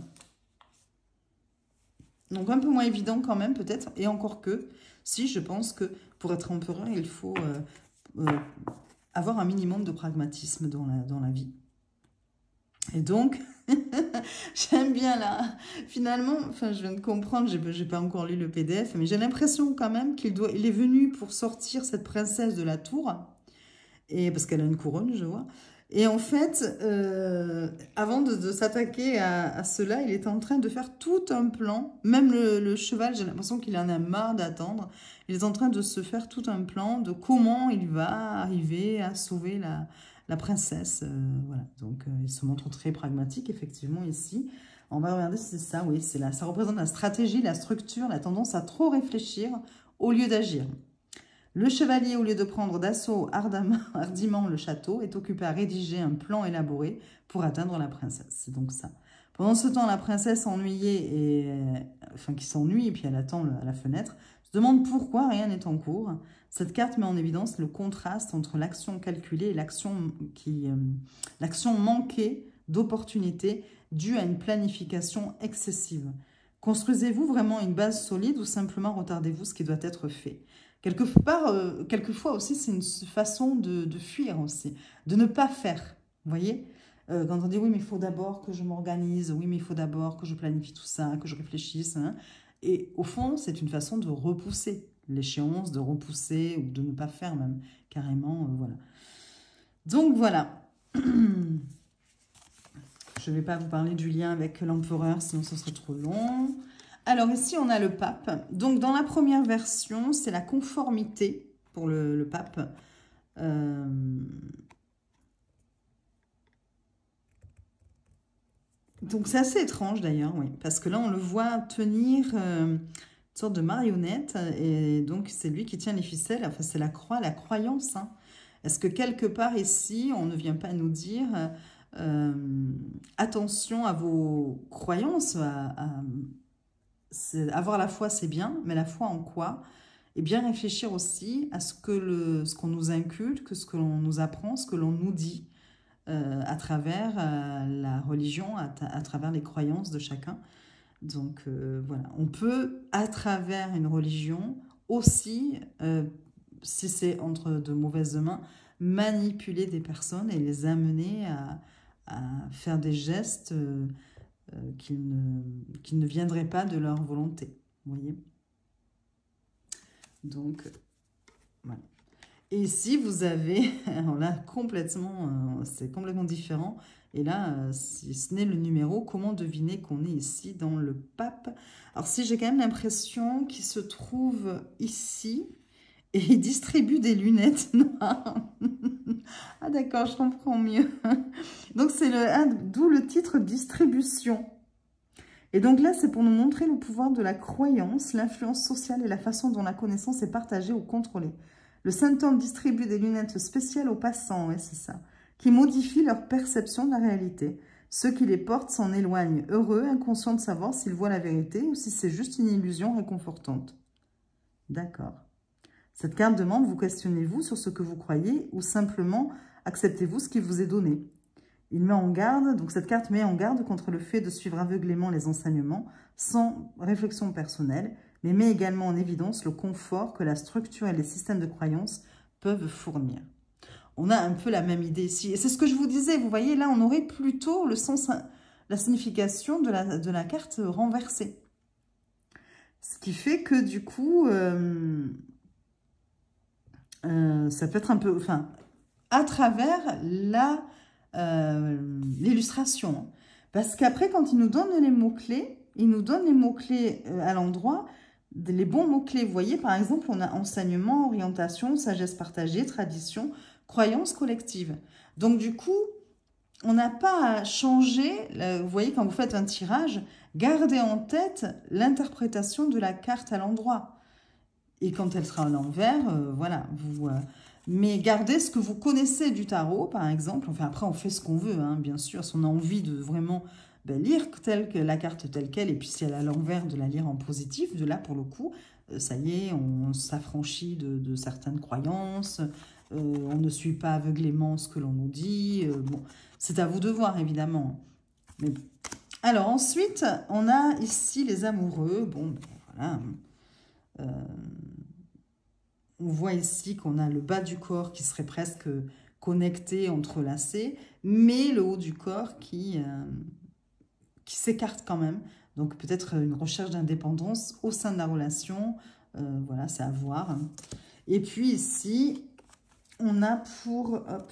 Donc un peu moins évident quand même peut-être, et encore que, si je pense que pour être empereur, il faut avoir un minimum de pragmatisme dans la vie. Et donc, j'aime bien là, finalement, enfin je viens de comprendre, j'ai pas encore lu le PDF, mais j'ai l'impression quand même il est venu pour sortir cette princesse de la tour, et parce qu'elle a une couronne, je vois. Et en fait, avant de s'attaquer à cela, il est en train de faire tout un plan. Même le cheval, j'ai l'impression qu'il en a marre d'attendre. Il est en train de se faire tout un plan de comment il va arriver à sauver la princesse. Voilà. Donc, il se montre très pragmatique, effectivement, ici. On va regarder si c'est ça. Oui, ça représente la stratégie, la structure, la tendance à trop réfléchir au lieu d'agir. Le chevalier, au lieu de prendre d'assaut hardiment le château, est occupé à rédiger un plan élaboré pour atteindre la princesse. C'est donc ça. Pendant ce temps, la princesse ennuyée, qui s'ennuie, et puis elle attend à la fenêtre, se demande pourquoi rien n'est en cours. Cette carte met en évidence le contraste entre l'action calculée et l'action manquée d'opportunités due à une planification excessive. Construisez-vous vraiment une base solide ou simplement retardez-vous ce qui doit être fait? Quelquefois aussi, c'est une façon de fuir aussi, de ne pas faire, vous voyez? Quand on dit, oui, mais il faut d'abord que je m'organise, oui, mais il faut d'abord que je planifie tout ça, que je réfléchisse. Hein. Et au fond, c'est une façon de repousser l'échéance, de repousser ou de ne pas faire même, carrément, voilà. Donc, voilà. Je ne vais pas vous parler du lien avec l'empereur, sinon ce serait trop long. Alors ici, on a le pape. Donc, dans la première version, c'est la conformité pour le pape. Donc, c'est assez étrange d'ailleurs, oui. Parce que là, on le voit tenir une sorte de marionnette. Et donc, c'est lui qui tient les ficelles. Enfin, c'est la croix, la croyance. Hein. Est-ce que quelque part ici, on ne vient pas nous dire... attention à vos croyances, avoir la foi c'est bien, mais la foi en quoi? Et bien réfléchir aussi à ce qu'on nous inculque, ce que l'on nous apprend, ce que l'on nous dit à travers la religion, à travers les croyances de chacun. Donc voilà, on peut à travers une religion aussi, si c'est entre de mauvaises mains, manipuler des personnes et les amener à faire des gestes qui ne viendraient pas de leur volonté. Vous voyez? Donc, voilà. Et ici, vous avez, alors là, complètement, c'est complètement différent. Et là, si ce n'est le numéro, comment deviner qu'on est ici dans le pape? Alors si j'ai quand même l'impression qu'il se trouve ici et il distribue des lunettes noires. Ah d'accord, je comprends mieux. Donc c'est d'où le titre distribution. Et donc là, c'est pour nous montrer le pouvoir de la croyance, l'influence sociale et la façon dont la connaissance est partagée ou contrôlée. Le symptôme distribue des lunettes spéciales aux passants, ouais, c'est ça, qui modifient leur perception de la réalité. Ceux qui les portent s'en éloignent, heureux, inconscients de savoir s'ils voient la vérité ou si c'est juste une illusion réconfortante. D'accord. Cette carte demande, vous questionnez-vous sur ce que vous croyez ou simplement acceptez-vous ce qui vous est donné? Il met en garde, donc cette carte met en garde contre le fait de suivre aveuglément les enseignements sans réflexion personnelle, mais met également en évidence le confort que la structure et les systèmes de croyance peuvent fournir. On a un peu la même idée ici. Et c'est ce que je vous disais, vous voyez, là, on aurait plutôt le sens, la signification de la carte renversée. Ce qui fait que, du coup, ça peut être un peu... Enfin, à travers l'illustration. Parce qu'après, quand il nous donne les mots-clés, il nous donne les mots-clés à l'endroit, les bons mots-clés. Vous voyez, par exemple, on a enseignement, orientation, sagesse partagée, tradition, croyance collective. Donc, du coup, on n'a pas à changer. Vous voyez, quand vous faites un tirage, gardez en tête l'interprétation de la carte à l'endroit. Et quand elle sera à l'envers, voilà, vous... mais gardez ce que vous connaissez du tarot, par exemple. Enfin, après, on fait ce qu'on veut, hein, bien sûr. Si on a envie de vraiment lire la carte telle qu'elle, et puis si elle est à l'envers, de la lire en positif, de là, pour le coup, ça y est, on s'affranchit de certaines croyances. On ne suit pas aveuglément ce que l'on nous dit. Bon, c'est à vous de voir, évidemment. Mais bon. Alors, ensuite, on a ici les amoureux. Bon, voilà. On voit ici qu'on a le bas du corps qui serait presque connecté, entrelacé, mais le haut du corps qui s'écarte quand même. Donc peut-être une recherche d'indépendance au sein de la relation. Voilà, c'est à voir. Et puis ici, on a pour... Hop,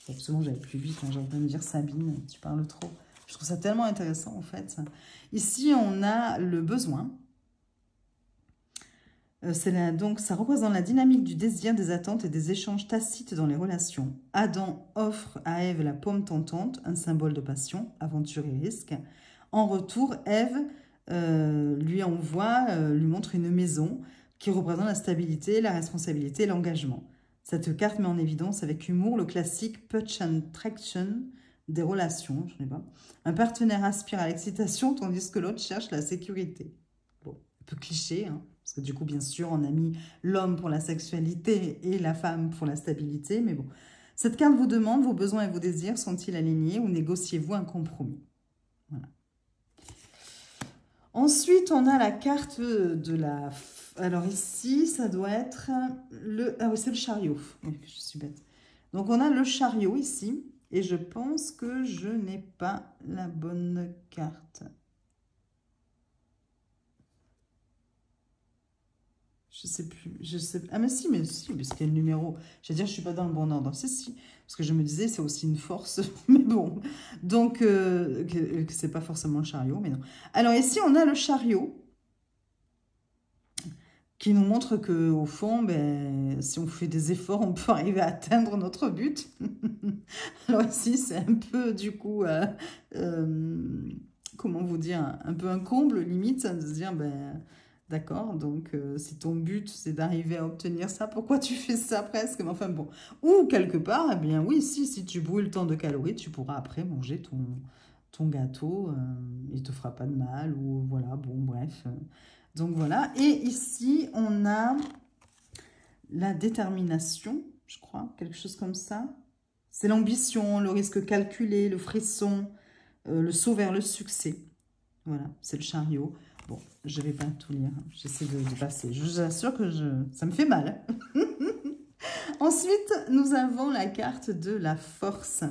absolument, j'allais plus vite. Hein, j'ai envie de me dire, Sabine, tu parles trop. Je trouve ça tellement intéressant en fait. Ici, on a le besoin. Donc, ça représente la dynamique du désir, des attentes et des échanges tacites dans les relations. Adam offre à Ève la pomme tentante, un symbole de passion, aventure et risque. En retour, Ève lui montre une maison qui représente la stabilité, la responsabilité et l'engagement. Cette carte met en évidence avec humour le classique Touch and Traction des relations. Je ne sais pas. Un partenaire aspire à l'excitation tandis que l'autre cherche la sécurité. Bon, un peu cliché, hein. Parce que du coup, bien sûr, on a mis l'homme pour la sexualité et la femme pour la stabilité. Mais bon, cette carte vous demande, vos besoins et vos désirs sont-ils alignés ou négociez-vous un compromis? Voilà. Ensuite, on a la carte de la... Alors ici, ça doit être le... Ah oui, c'est le chariot. Oui, je suis bête. Donc, on a le chariot ici. Et je pense que je n'ai pas la bonne carte. Je sais plus. Ah, mais si, parce qu'il y a le numéro. Je veux dire, je suis pas dans le bon ordre. Si. Parce que je me disais, c'est aussi une force. Mais bon. Donc, que c'est pas forcément le chariot, mais non. Alors, ici, on a le chariot. Qui nous montre qu'au fond, ben, si on fait des efforts, on peut arriver à atteindre notre but. Alors ici, c'est un peu, du coup, comment vous dire, un peu un comble, limite, de se dire, ben... D'accord, donc si ton but c'est d'arriver à obtenir ça, pourquoi tu fais ça presque? Mais enfin bon, ou quelque part, eh bien oui, si tu brûles tant de calories, tu pourras après manger ton gâteau, il te fera pas de mal, ou voilà, bon bref. Donc voilà, et ici on a la détermination, je crois, quelque chose comme ça. C'est l'ambition, le risque calculé, le frisson, le saut vers le succès. Voilà, c'est le chariot. Bon, je ne vais pas tout lire. J'essaie de passer. Je vous assure que ça me fait mal. Ensuite, nous avons la carte de la force.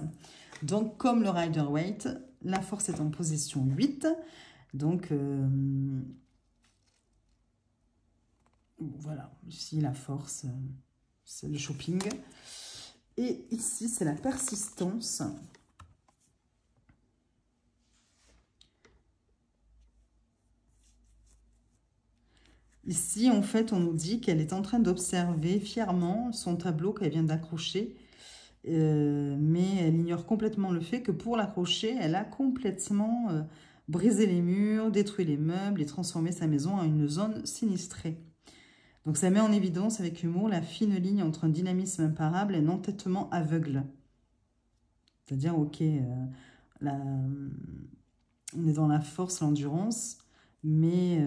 Donc, comme le Rider-Waite, la force est en position 8. Donc, voilà, ici la force. c'est le shopping. Et ici, c'est la persistance. Ici, en fait, on nous dit qu'elle est en train d'observer fièrement son tableau qu'elle vient d'accrocher. Mais elle ignore complètement le fait que pour l'accrocher, elle a complètement brisé les murs, détruit les meubles et transformé sa maison en une zone sinistrée. Donc ça met en évidence avec humour la fine ligne entre un dynamisme imparable et un entêtement aveugle. C'est-à-dire, ok, on est dans la force, l'endurance, mais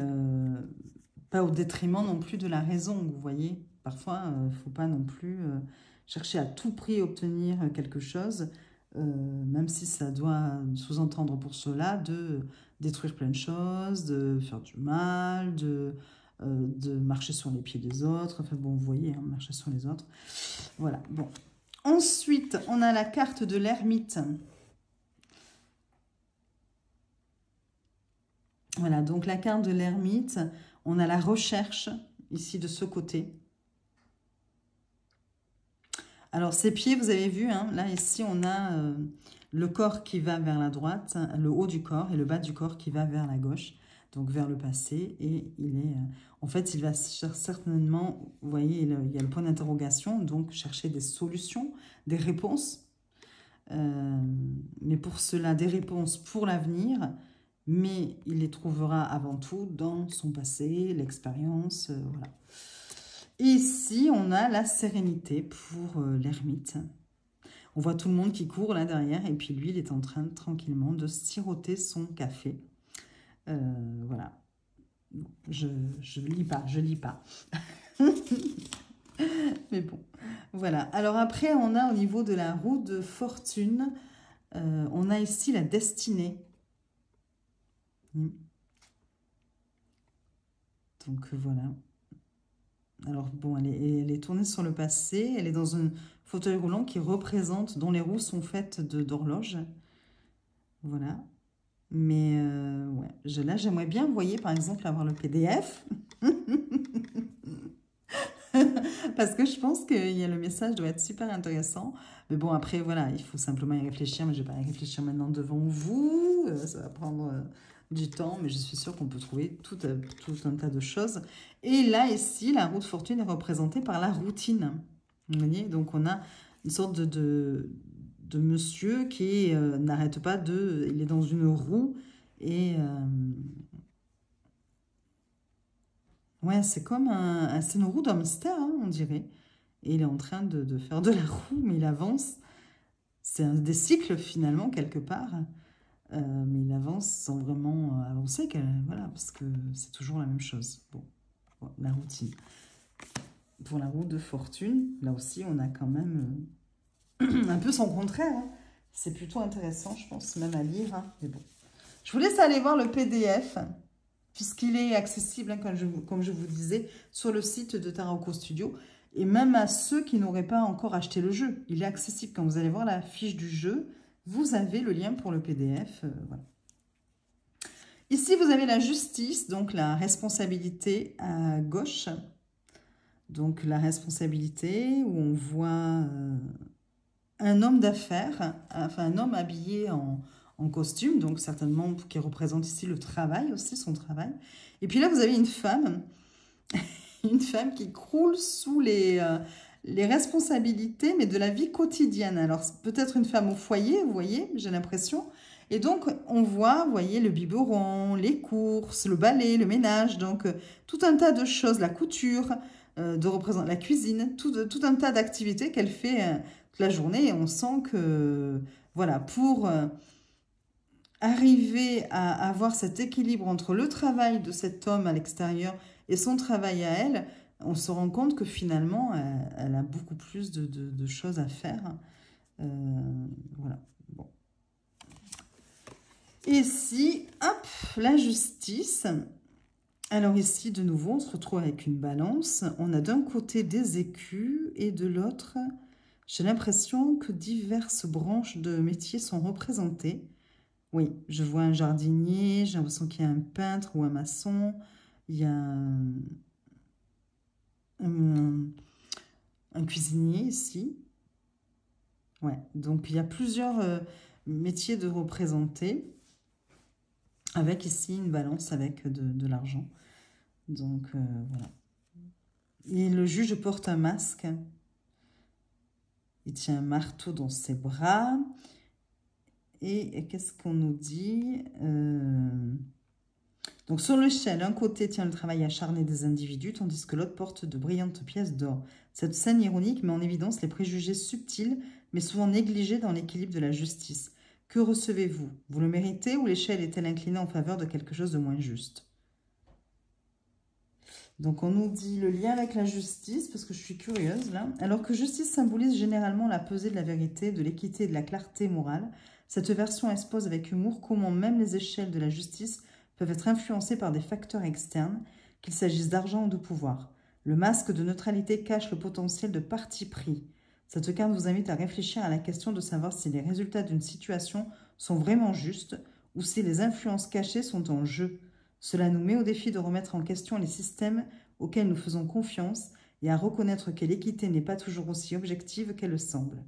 pas au détriment non plus de la raison, vous voyez. Parfois, il ne faut pas non plus chercher à tout prix obtenir quelque chose, même si ça doit sous-entendre pour cela de détruire plein de choses, de faire du mal, de marcher sur les pieds des autres. Enfin bon, vous voyez, hein, marcher sur les autres. Voilà, bon. Ensuite, on a la carte de l'ermite. Voilà, donc la carte de l'ermite, on a la recherche, ici de ce côté. Alors, ses pieds, vous avez vu, hein, là, ici, on a le corps qui va vers la droite, le haut du corps et le bas du corps qui va vers la gauche, donc vers le passé. Et il est, en fait, il va certainement, vous voyez, il y a le point d'interrogation, donc chercher des solutions, des réponses. Mais pour cela, des réponses pour l'avenir, mais il les trouvera avant tout dans son passé, l'expérience, voilà. Et ici, on a la sérénité pour l'ermite. On voit tout le monde qui court là derrière, et puis lui, il est en train tranquillement de siroter son café. Voilà. Je lis pas, je lis pas. Mais bon, voilà. Alors après, on a au niveau de la roue de fortune, on a ici la destinée. Donc voilà. Alors bon, elle est tournée sur le passé. Elle est dans un fauteuil roulant qui représente, dont les roues sont faites d'horloges. Voilà. Mais ouais, là, j'aimerais bien, vous voyez, par exemple, avoir le PDF. Parce que je pense que le message doit être super intéressant. Mais bon, après, voilà, il faut simplement y réfléchir. Mais je ne vais pas y réfléchir maintenant devant vous. Ça va prendre du temps, mais je suis sûre qu'on peut trouver tout un tas de choses. Et là, ici, la roue de fortune est représentée par la routine. Vous voyez, donc on a une sorte de monsieur qui n'arrête pas de... Il est dans une roue et... ouais, c'est comme c'est une roue d'hamster, hein, on dirait. Et il est en train de faire de la roue, mais il avance. C'est des cycles, finalement, quelque part. Mais il avance sans vraiment avancer, voilà, parce que c'est toujours la même chose. Bon, la routine. Pour la roue de fortune, là aussi, on a quand même un peu son contraire. Hein. C'est plutôt intéressant, je pense, même à lire. Hein. Mais bon. Je vous laisse aller voir le PDF, puisqu'il est accessible, hein, comme je vous disais, sur le site de Taroko Studio. Et même à ceux qui n'auraient pas encore acheté le jeu. Il est accessible. Quand vous allez voir la fiche du jeu, vous avez le lien pour le PDF. Voilà. Ici, vous avez la justice, donc la responsabilité à gauche. Donc la responsabilité où on voit un homme d'affaires, enfin un homme habillé en costume, donc certainement qui représente ici le travail aussi, son travail. Et puis là, vous avez une femme qui croule sous les responsabilités, mais de la vie quotidienne. Alors, peut-être une femme au foyer, vous voyez, j'ai l'impression. Et donc, on voit, vous voyez, le biberon, les courses, le balai, le ménage, donc tout un tas de choses, la couture, la cuisine, tout un tas d'activités qu'elle fait toute la journée. Et on sent que, voilà, pour arriver à avoir cet équilibre entre le travail de cet homme à l'extérieur et son travail à elle, on se rend compte que finalement, elle a beaucoup plus de choses à faire. Voilà. Bon. Et ici, hop, la justice. Alors ici, de nouveau, on se retrouve avec une balance. On a d'un côté des écus et de l'autre, j'ai l'impression que diverses branches de métiers sont représentées. Oui, je vois un jardinier, j'ai l'impression qu'il y a un peintre ou un maçon. Il y a un cuisinier ici. Ouais, donc il y a plusieurs métiers de représenter, avec ici une balance avec de l'argent. Donc voilà. Et le juge porte un masque. Il tient un marteau dans ses bras. Et qu'est-ce qu'on nous dit? Donc sur l'échelle, un côté tient le travail acharné des individus, tandis que l'autre porte de brillantes pièces d'or. Cette scène ironique met en évidence les préjugés subtils, mais souvent négligés dans l'équilibre de la justice. Que recevez-vous? Vous le méritez ou l'échelle est-elle inclinée en faveur de quelque chose de moins juste? Donc on nous dit le lien avec la justice, parce que je suis curieuse là. Alors que justice symbolise généralement la pesée de la vérité, de l'équité et de la clarté morale, cette version expose avec humour comment même les échelles de la justice peuvent être influencées par des facteurs externes, qu'il s'agisse d'argent ou de pouvoir. Le masque de neutralité cache le potentiel de parti pris. Cette carte vous invite à réfléchir à la question de savoir si les résultats d'une situation sont vraiment justes ou si les influences cachées sont en jeu. Cela nous met au défi de remettre en question les systèmes auxquels nous faisons confiance et à reconnaître que l'équité n'est pas toujours aussi objective qu'elle semble.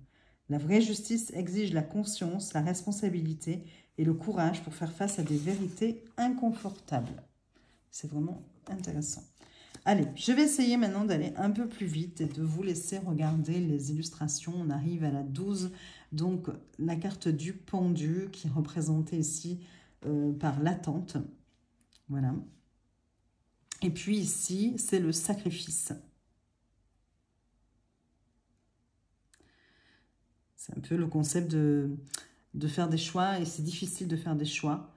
La vraie justice exige la conscience, la responsabilité et le courage pour faire face à des vérités inconfortables. C'est vraiment intéressant. Allez, je vais essayer maintenant d'aller un peu plus vite et de vous laisser regarder les illustrations. On arrive à la 12, donc la carte du pendu qui est représentée ici par l'attente. Voilà. Et puis ici, c'est le sacrifice. C'est un peu le concept de faire des choix, et c'est difficile de faire des choix.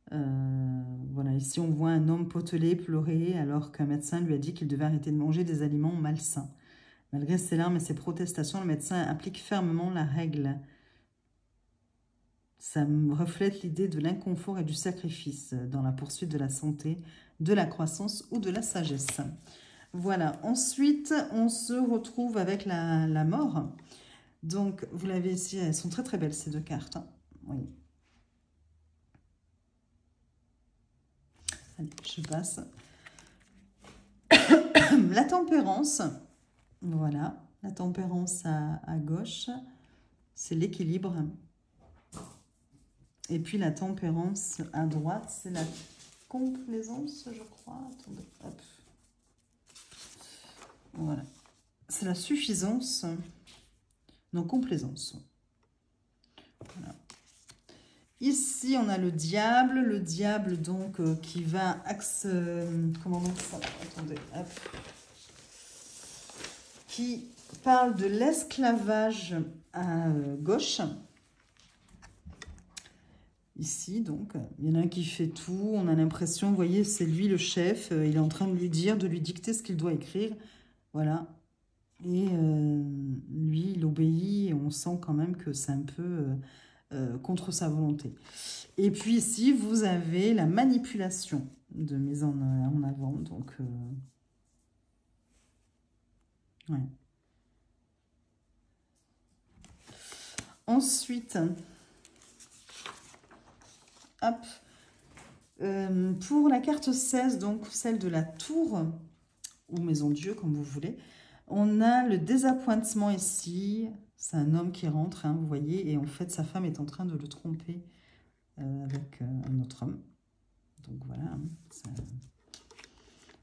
Voilà, ici on voit un homme potelé pleurer alors qu'un médecin lui a dit qu'il devait arrêter de manger des aliments malsains. Malgré ses larmes et ses protestations, le médecin applique fermement la règle. Ça reflète l'idée de l'inconfort et du sacrifice dans la poursuite de la santé, de la croissance ou de la sagesse. Voilà, ensuite on se retrouve avec la mort. Donc vous l'avez ici, elles sont très très belles ces deux cartes. Hein. Oui. Allez, je passe. La tempérance, voilà, la tempérance à gauche, c'est l'équilibre. Et puis la tempérance à droite, c'est la complaisance, je crois. Attendez, hop. Voilà. C'est la suffisance. Non, complaisance. Voilà. Ici, on a le diable donc qui va comment donc ça? Attendez, hop. Qui parle de l'esclavage à gauche. Ici, donc, il y en a un qui fait tout. On a l'impression, vous voyez, c'est lui le chef. Il est en train de lui dire, de lui dicter ce qu'il doit écrire. Voilà. Et lui, il obéit et on sent quand même que c'est un peu contre sa volonté. Et puis ici, vous avez la manipulation de mise en avant. Donc, ouais. Ensuite, hop, pour la carte 16, donc celle de la tour, ou maison Dieu, comme vous voulez, on a le désappointement ici. C'est un homme qui rentre, hein, vous voyez, et en fait, sa femme est en train de le tromper avec un autre homme. Donc voilà, hein, c'est une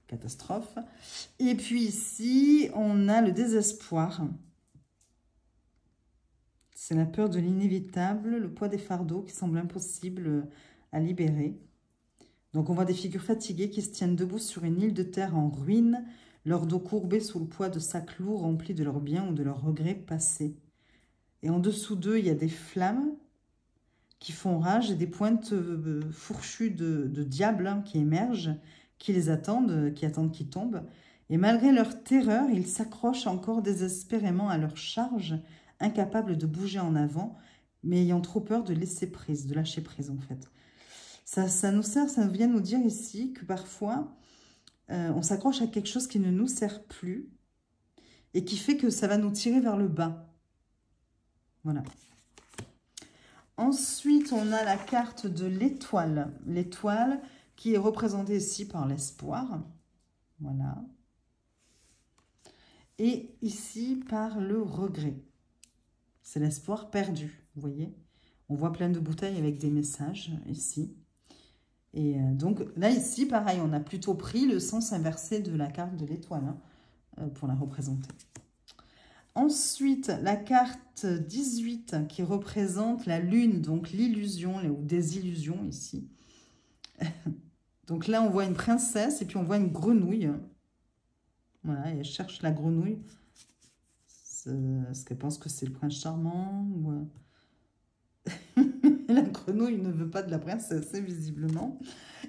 catastrophe. Et puis ici, on a le désespoir. C'est la peur de l'inévitable, le poids des fardeaux qui semble impossible à libérer. Donc on voit des figures fatiguées qui se tiennent debout sur une île de terre en ruine, leur dos courbé sous le poids de sacs lourds remplis de leurs biens ou de leurs regrets passés. Et en dessous d'eux, il y a des flammes qui font rage et des pointes fourchues de diable hein, qui émergent, qui les attendent, qui attendent qu'ils tombent. Et malgré leur terreur, ils s'accrochent encore désespérément à leur charge, incapables de bouger en avant, mais ayant trop peur de laisser prise, de lâcher prise en fait. Ça nous sert, ça vient nous dire ici que parfois, on s'accroche à quelque chose qui ne nous sert plus et qui fait que ça va nous tirer vers le bas. Voilà. Ensuite, on a la carte de l'étoile. L'étoile qui est représentée ici par l'espoir. Voilà. Et ici, par le regret. C'est l'espoir perdu, vous voyez. On voit plein de bouteilles avec des messages ici. Et donc là, ici, pareil, on a plutôt pris le sens inversé de la carte de l'étoile pour la représenter. Ensuite, la carte 18 qui représente la lune, donc l'illusion ou des illusions ici. Donc là, on voit une princesse et puis on voit une grenouille. Voilà, et elle cherche la grenouille. Est-ce qu'elle pense que c'est le prince charmant ou... La grenouille ne veut pas de la princesse, visiblement.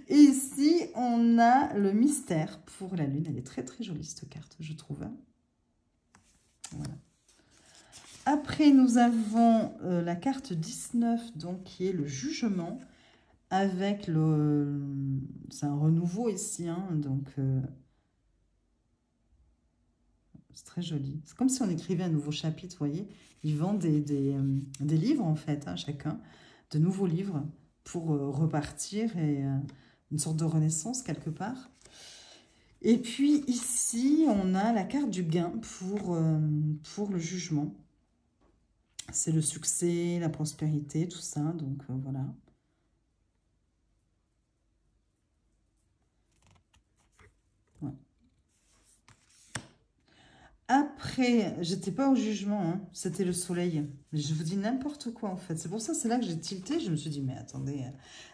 Et ici, on a le mystère pour la lune. Elle est très très jolie cette carte, je trouve. Voilà. Après, nous avons la carte 19, donc qui est le jugement, avec le... C'est un renouveau ici, hein, donc... c'est très joli. C'est comme si on écrivait un nouveau chapitre, vous voyez. Ils vendent des livres, en fait, hein, chacun, de nouveaux livres pour repartir et une sorte de renaissance, quelque part. Et puis, ici, on a la carte du gain pour le jugement. C'est le succès, la prospérité, tout ça, donc voilà. Ouais. Après, j'étais pas au jugement, hein, c'était le soleil. Je vous dis n'importe quoi, en fait. C'est pour ça, c'est là que j'ai tilté. Je me suis dit, mais attendez.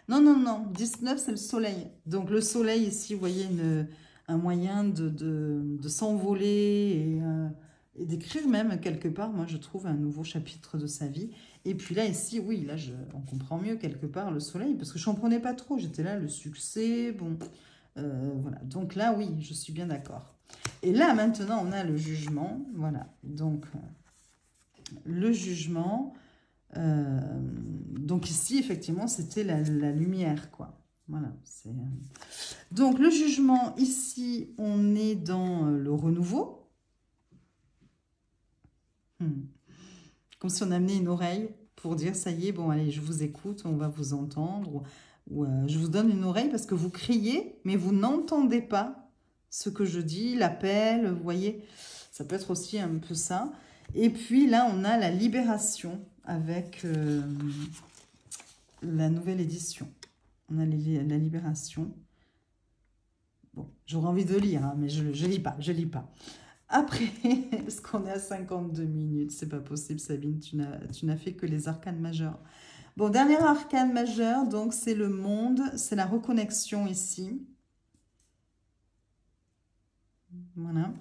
Non, non, non. 19, c'est le soleil. Donc, le soleil, ici, vous voyez, un moyen de s'envoler et d'écrire même, quelque part, moi, je trouve, un nouveau chapitre de sa vie. Et puis là, ici, oui, là, on comprend mieux, quelque part, le soleil, parce que je comprenais pas trop. J'étais là, le succès, bon... voilà. Donc là, oui, je suis bien d'accord. Et là, maintenant, on a le jugement. Voilà. Donc, le jugement. Donc ici, effectivement, c'était la lumière, quoi. Voilà. Donc, le jugement, ici, on est dans le renouveau. Comme si on amenait une oreille pour dire, ça y est, bon, allez, je vous écoute, on va vous entendre. Ou je vous donne une oreille parce que vous criez, mais vous n'entendez pas ce que je dis, l'appel, vous voyez, ça peut être aussi un peu ça. Et puis là, on a la libération avec la nouvelle édition. On a la libération. Bon, j'aurais envie de lire, hein, mais je lis pas, je lis pas. Après, parce qu'on est à 52 minutes, c'est pas possible, Sabine, tu n'as fait que les arcanes majeures. Bon, dernier arcane majeur, donc c'est le monde, c'est la reconnexion ici. Voilà.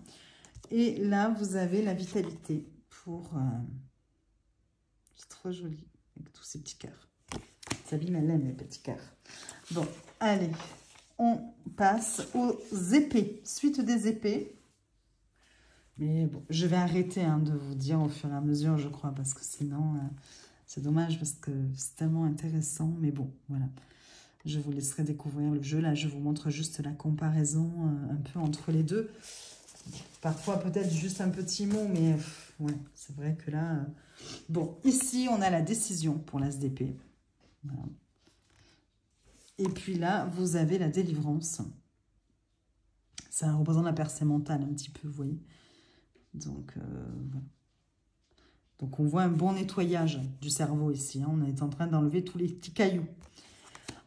Et là, vous avez la vitalité pour... c'est trop joli, avec tous ces petits cœurs. Sabine, elle aime les petits cœurs. Bon, allez, on passe aux épées. Suite des épées. Mais bon, je vais arrêter de vous dire au fur et à mesure, je crois, parce que sinon, c'est dommage, parce que c'est tellement intéressant. Mais bon, voilà. Je vous laisserai découvrir le jeu. Là, je vous montre juste la comparaison un peu entre les deux. Parfois, peut-être juste un petit mot, mais ouais, c'est vrai que là... Bon, ici, on a la décision pour l'as d'épée. Voilà. Et puis là, vous avez la délivrance. Ça représente la percée mentale un petit peu, vous voyez. Donc, voilà. Donc, on voit un bon nettoyage du cerveau ici. Hein. On est en train d'enlever tous les petits cailloux.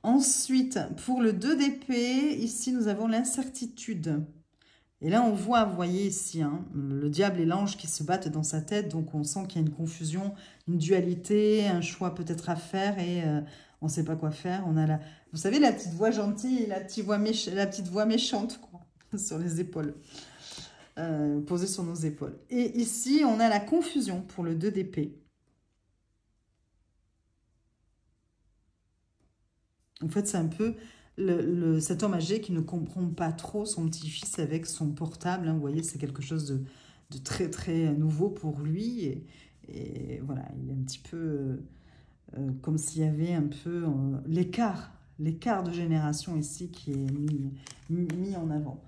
Ensuite, pour le 2 d'épée, ici, nous avons l'incertitude. Et là, on voit, vous voyez ici, hein, le diable et l'ange qui se battent dans sa tête. Donc, on sent qu'il y a une confusion, une dualité, un choix peut-être à faire et on ne sait pas quoi faire. On a vous savez, la petite voix gentille et la petite voix méchante, quoi, sur les épaules, posée sur nos épaules. Et ici, on a la confusion pour le 2 d'épée. En fait, c'est un peu cet homme âgé qui ne comprend pas trop son petit-fils avec son portable. Hein, vous voyez, c'est quelque chose de très, très nouveau pour lui. Et voilà, il est un petit peu comme s'il y avait un peu l'écart de génération ici qui est mis en avant.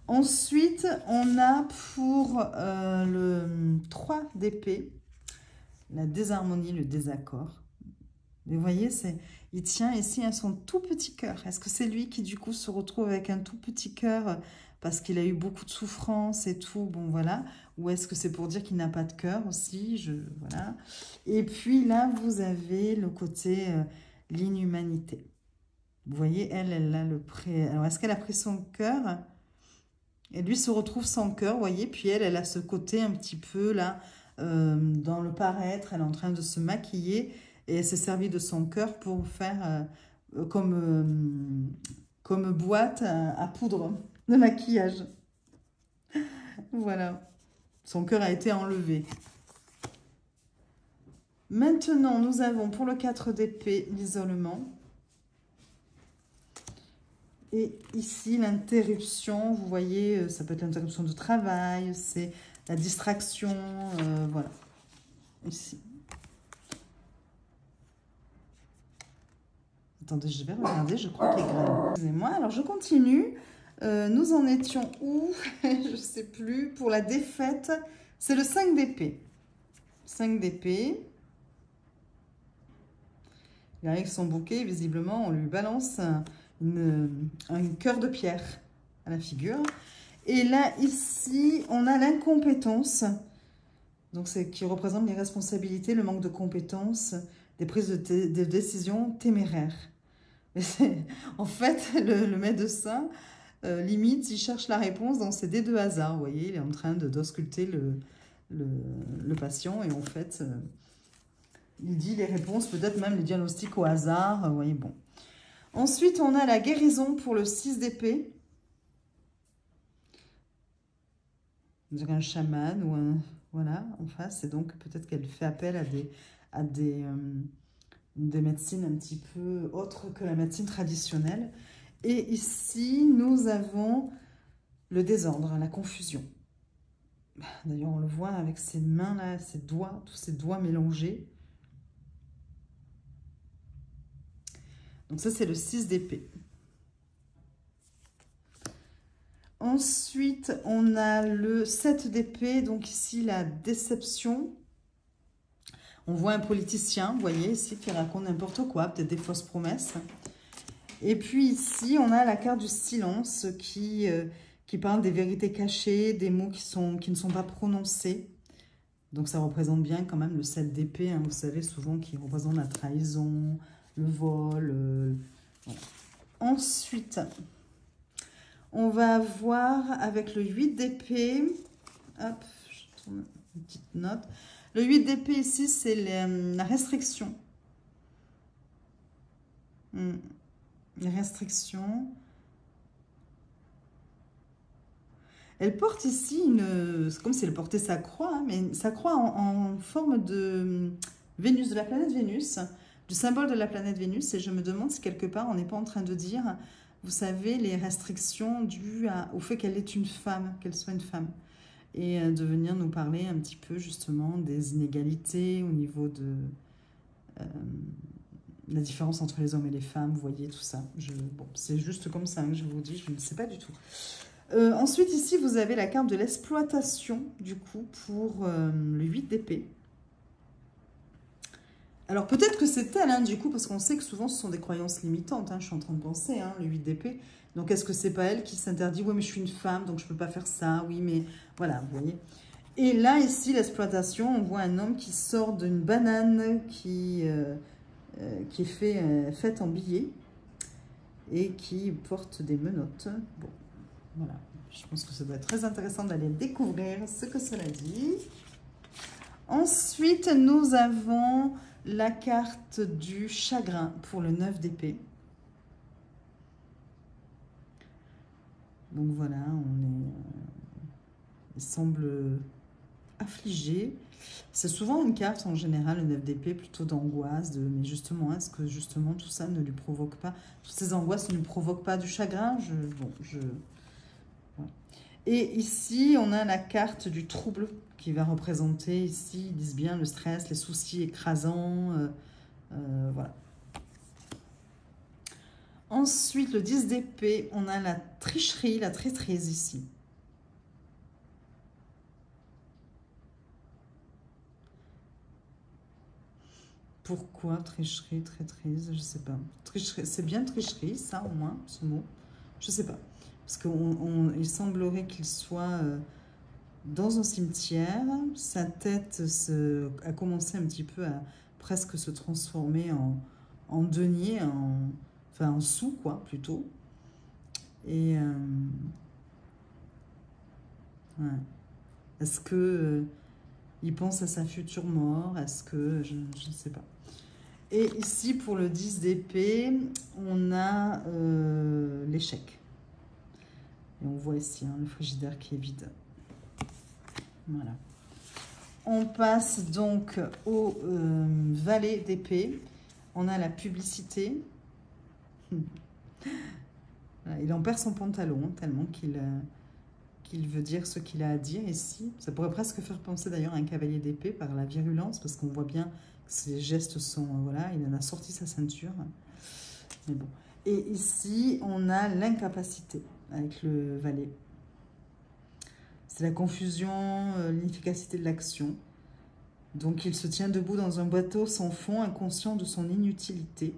Ensuite, on a pour le 3 d'épée, la désharmonie, le désaccord. Vous voyez, il tient ici son tout petit cœur. Est-ce que c'est lui qui, du coup, se retrouve avec un tout petit cœur parce qu'il a eu beaucoup de souffrance et tout, bon, voilà. Ou est-ce que c'est pour dire qu'il n'a pas de cœur aussi, voilà. Et puis là, vous avez le côté l'inhumanité. Vous voyez, elle a le prêt. Alors, est-ce qu'elle a pris son cœur? Et lui se retrouve sans cœur, vous voyez. Puis elle a ce côté un petit peu, là, dans le paraître. Elle est en train de se maquiller. Et elle s'est servie de son cœur pour faire comme boîte à poudre de maquillage. Voilà. Son cœur a été enlevé. Maintenant, nous avons pour le 4 d'épée l'isolement. Et ici, l'interruption, vous voyez, ça peut être l'interruption de travail, c'est la distraction, voilà. Ici. Attendez, je vais regarder, je crois qu'il est grave. Excusez-moi, alors je continue. Nous en étions où? Je ne sais plus. Pour la défaite, c'est le 5 d'épée. 5 d'épée. Il arrive avec son bouquet, visiblement, on lui balance un cœur de pierre à la figure. Et là, ici, on a l'incompétence. Donc, c'est qui représente les responsabilités, le manque de compétences, des prises de décision téméraires. Mais en fait, le médecin, limite, il cherche la réponse dans ces dés de hasard. Vous voyez, il est en train d'ausculter le patient et en fait, il dit les réponses, peut-être même les diagnostics au hasard. Vous voyez, bon. Ensuite, on a la guérison pour le 6 d'épée. Donc un chaman ou un... Voilà, en face. Et donc, peut-être qu'elle fait appel à des médecines un petit peu autres que la médecine traditionnelle. Et ici, nous avons le désordre, la confusion. D'ailleurs, on le voit avec ses mains-là, ses doigts, tous ses doigts mélangés. Donc ça, c'est le 6 d'épée. Ensuite, on a le 7 d'épée, donc ici, la déception. On voit un politicien, vous voyez, ici, qui raconte n'importe quoi, peut-être des fausses promesses. Et puis ici, on a la carte du silence qui parle des vérités cachées, des mots qui ne sont pas prononcés. Donc ça représente bien quand même le 7 d'épée, hein, vous savez, souvent qui représente la trahison, le vol. Voilà. Ensuite, on va voir avec le 8 d'épée, hop, je tourne une petite note. Le 8 d'épée ici, c'est la restriction. Les restrictions. Elle porte ici c'est comme si elle portait sa croix, hein, mais sa croix en forme de Vénus, de la planète Vénus, du symbole de la planète Vénus. Et je me demande si quelque part on n'est pas en train de dire, vous savez, les restrictions dues au fait qu'elle est une femme, qu'elle soit une femme. Et de venir nous parler un petit peu justement des inégalités au niveau de la différence entre les hommes et les femmes, vous voyez tout ça. Bon, c'est juste comme ça que je vous dis, je ne sais pas du tout. Ensuite, ici, vous avez la carte de l'exploitation, du coup, pour le 8 d'épée. Alors, peut-être que c'est elle, hein, du coup, parce qu'on sait que souvent, ce sont des croyances limitantes, hein, je suis en train de penser, hein, le 8 d'épée. Donc, est-ce que c'est pas elle qui s'interdit? Oui, mais je suis une femme, donc je ne peux pas faire ça. Oui, mais voilà, vous voyez. Et là, ici, l'exploitation, on voit un homme qui sort d'une banane qui est faite en billets et qui porte des menottes. Bon. Voilà, je pense que ça doit être très intéressant d'aller découvrir ce que cela dit. Ensuite, nous avons la carte du chagrin pour le 9 d'épée. Donc voilà, il semble affligé. C'est souvent une carte en général, le 9 d'épée, plutôt d'angoisse. Mais justement, est-ce que justement tout ça ne lui provoque pas, toutes ces angoisses ne lui provoquent pas du chagrin? Et ici, on a la carte du trouble qui va représenter, ici, ils disent bien le stress, les soucis écrasants, voilà. Ensuite, le 10 d'épée, on a la tricherie, la traîtrise ici. Pourquoi tricherie, traîtrise, je sais pas. Tricherie, c'est bien tricherie, ça au moins, ce mot. Je sais pas. Parce qu'il semblerait qu'il soit dans un cimetière. Sa tête a commencé un petit peu à presque se transformer en denier, enfin en sou, quoi, plutôt. Et ouais. Est-ce que il pense à sa future mort? Est-ce que... Je ne sais pas. Et ici, pour le 10 d'épée, on a l'échec. Et on voit ici le frigidaire qui est vide. Voilà. On passe donc au valet d'épée. On a la publicité. Il en perd son pantalon tellement qu'il veut dire ce qu'il a à dire ici. Ça pourrait presque faire penser d'ailleurs à un cavalier d'épée par la virulence, parce qu'on voit bien que ses gestes sont... voilà, il en a sorti sa ceinture. Mais bon. Et ici, on a l'incapacité avec le valet. C'est la confusion, l'inefficacité de l'action. Donc, il se tient debout dans un bateau sans fond, inconscient de son inutilité.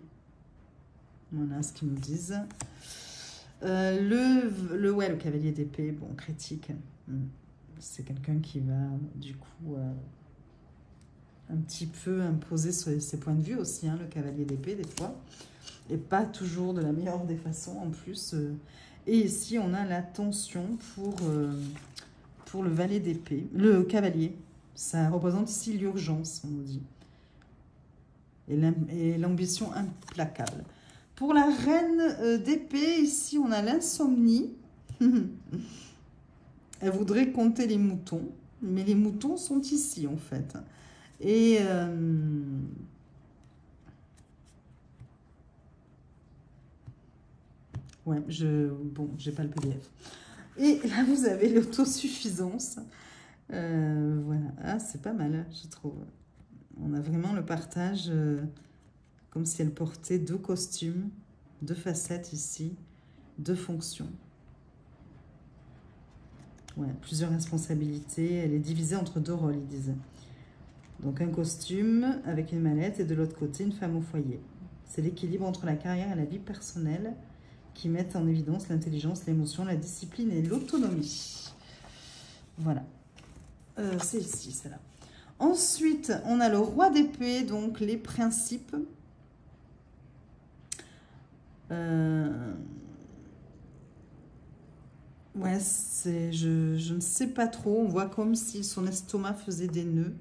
Voilà ce qu'ils nous disent. Le cavalier d'épée, bon, critique. C'est quelqu'un qui va, du coup, un petit peu imposer ses points de vue aussi, le cavalier d'épée, des fois. Et pas toujours de la meilleure des façons, en plus. Et ici, on a la tension pour le valet d'épée, le cavalier. Ça représente ici l'urgence, on nous dit. Et l'ambition implacable. Pour la reine d'épée, ici, on a l'insomnie. Elle voudrait compter les moutons, mais les moutons sont ici, en fait. Et... ouais, bon, j'ai pas le PDF. Et là, vous avez l'autosuffisance. Voilà, ah, c'est pas mal, je trouve. On a vraiment le partage, comme si elle portait 2 costumes, 2 facettes ici, 2 fonctions. Ouais, plusieurs responsabilités. Elle est divisée entre 2 rôles, il disait. Donc un costume avec une mallette et de l'autre côté, une femme au foyer. C'est l'équilibre entre la carrière et la vie personnelle qui mettent en évidence l'intelligence, l'émotion, la discipline et l'autonomie. Voilà. C'est ici, celle-là. Ensuite, on a le roi d'épée, donc les principes. Ouais, je ne sais pas trop. On voit comme si son estomac faisait des nœuds.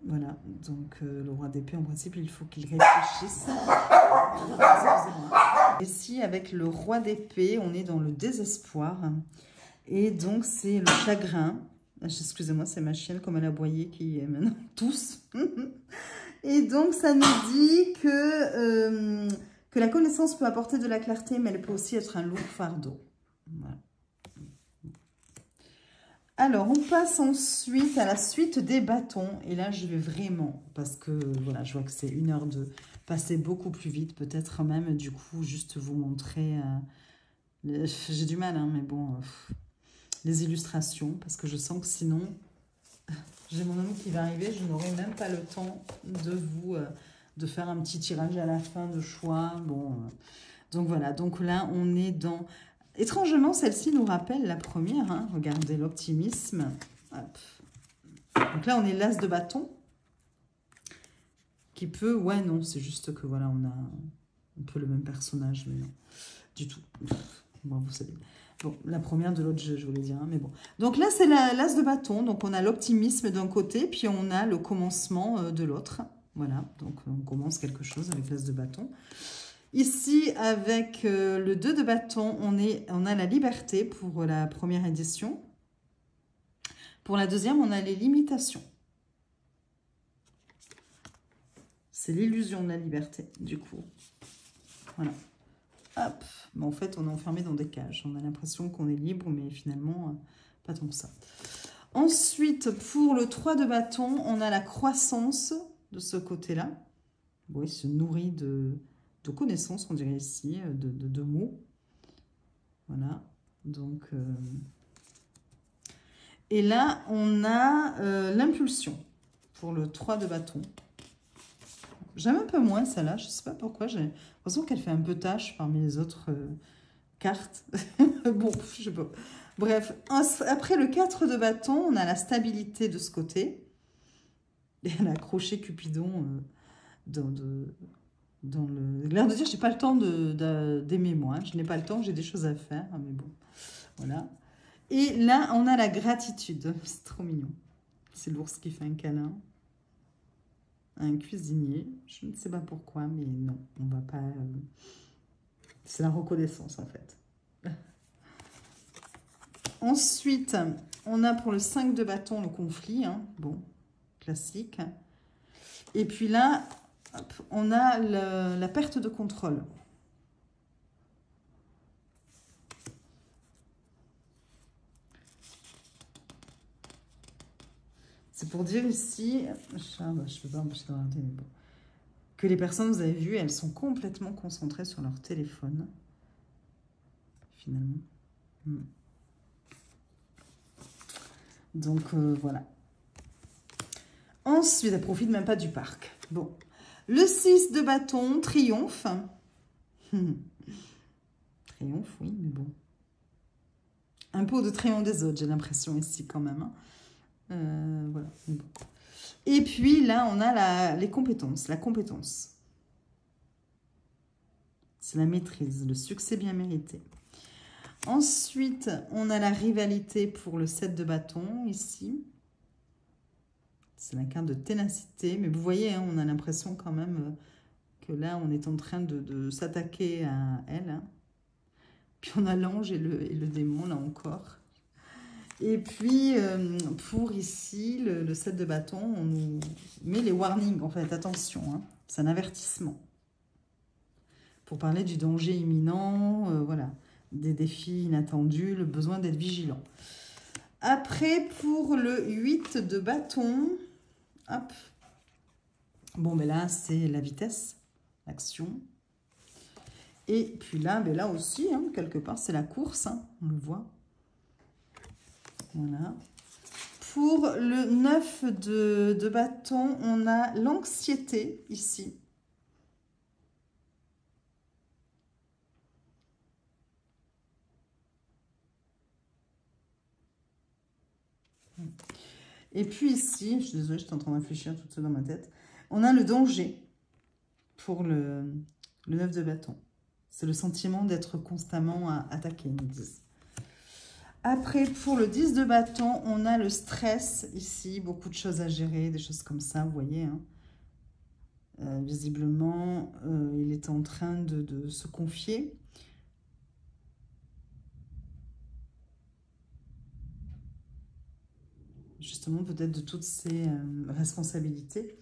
Voilà, donc le roi d'épée, en principe, il faut qu'il réfléchisse. Ici, avec le roi d'épée, on est dans le désespoir. Et donc, c'est le chagrin. Excusez-moi, c'est ma chienne, comme elle a aboyé, qui est maintenant tous. Et donc, ça nous dit que la connaissance peut apporter de la clarté, mais elle peut aussi être un lourd fardeau. Voilà. Alors, on passe ensuite à la suite des bâtons. Et là, je vais vraiment, parce que voilà, je vois que c'est 1 heure de passer beaucoup plus vite. Peut-être même, du coup, juste vous montrer... j'ai du mal, mais bon... les illustrations, parce que je sens que sinon, j'ai mon ami qui va arriver, je n'aurai même pas le temps de faire un petit tirage à la fin de choix. Bon, donc voilà, donc là, on est dans... Étrangement, celle-ci nous rappelle la première, regardez l'optimisme. Donc là, on est l'as de bâton, qui peut... Ouais, non, c'est juste que voilà, on a un peu le même personnage, mais non, du tout. Bon, vous savez... Bon, la première de l'autre jeu, je voulais dire, mais bon. Donc là, c'est l'as de bâton. Donc, on a l'optimisme d'un côté, puis on a le commencement de l'autre. Voilà, donc on commence quelque chose avec l'as de bâton. Ici, avec le 2 de bâton, on a la liberté pour la première édition. Pour la deuxième, on a les limitations. C'est l'illusion de la liberté, du coup. Voilà. Hop, mais en fait, on est enfermé dans des cages. On a l'impression qu'on est libre, mais finalement, pas tant que ça. Ensuite, pour le 3 de bâton, on a la croissance de ce côté-là. Oui, il se nourrit de connaissances, on dirait ici, de mots. Voilà, donc... Et là, on a l'impulsion pour le 3 de bâton. J'aime un peu moins celle-là, je ne sais pas pourquoi. J'ai l'impression qu'elle fait un peu tâche parmi les autres cartes. Bon, je sais pas. Bref, après le 4 de bâton, on a la stabilité de ce côté. Et elle a accroché Cupidon dans le... L'air de dire, j'ai pas le temps d'aimer moi. Je n'ai pas le temps, j'ai des choses à faire. Mais bon, voilà. Et là, on a la gratitude. C'est trop mignon. C'est l'ours qui fait un câlin. Un cuisinier. Je ne sais pas pourquoi, mais non, on va pas... C'est la reconnaissance, en fait. Ensuite, on a pour le 5 de bâton le conflit. Hein. Bon, classique. Et puis là, hop, on a la perte de contrôle. C'est pour dire ici, je ne peux pas empêcher de regarder, mais bon, que les personnes, vous avez vu, elles sont complètement concentrées sur leur téléphone, finalement. Donc, voilà. Ensuite, elle profite même pas du parc. Bon, le 6 de bâton, triomphe. Triomphe, oui, mais bon. Un peu de triomphe des autres, j'ai l'impression ici quand même. Hein. Voilà. Bon. Et puis là, on a les compétences. La compétence. C'est la maîtrise, le succès bien mérité. Ensuite, on a la rivalité pour le 7 de bâton, ici. C'est la carte de ténacité. Mais vous voyez, hein, on a l'impression quand même que là, on est en train de s'attaquer à elle. Hein. Puis on a l'ange et le démon, là encore. Et puis, pour ici, le 7 de bâton, on nous met les warnings, en fait, attention, hein, c'est un avertissement. Pour parler du danger imminent, voilà, des défis inattendus, le besoin d'être vigilant. Après, pour le 8 de bâton, hop, bon, ben là, c'est la vitesse, l'action. Et puis là, ben là aussi, hein, quelque part, c'est la course, hein, on le voit. Voilà. Pour le 9 de bâton, on a l'anxiété ici. Et puis ici, je suis désolée, j'étais en train de réfléchir tout ça dans ma tête. On a le danger pour le 9 de bâton. C'est le sentiment d'être constamment attaqué, ils nous disent. Après, pour le 10 de bâton, on a le stress ici, beaucoup de choses à gérer, des choses comme ça, vous voyez. Hein. Visiblement, il est en train de se confier. Justement, peut-être de toutes ses responsabilités.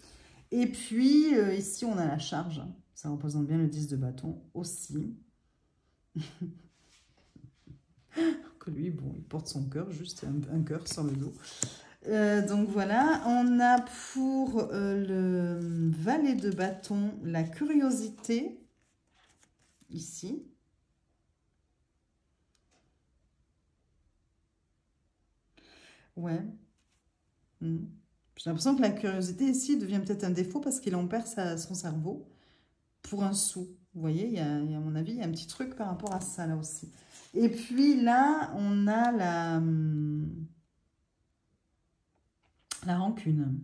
Et puis, ici, on a la charge. Ça représente bien le 10 de bâton aussi. Que lui, bon, il porte son cœur, juste un cœur sur le dos. Donc voilà, on a pour le valet de bâton la curiosité, ici. Ouais. J'ai l'impression que la curiosité ici devient peut-être un défaut parce qu'il en perd son cerveau pour un sou. Vous voyez, il y a, à mon avis, il y a un petit truc par rapport à ça là aussi. Et puis là, on a la rancune.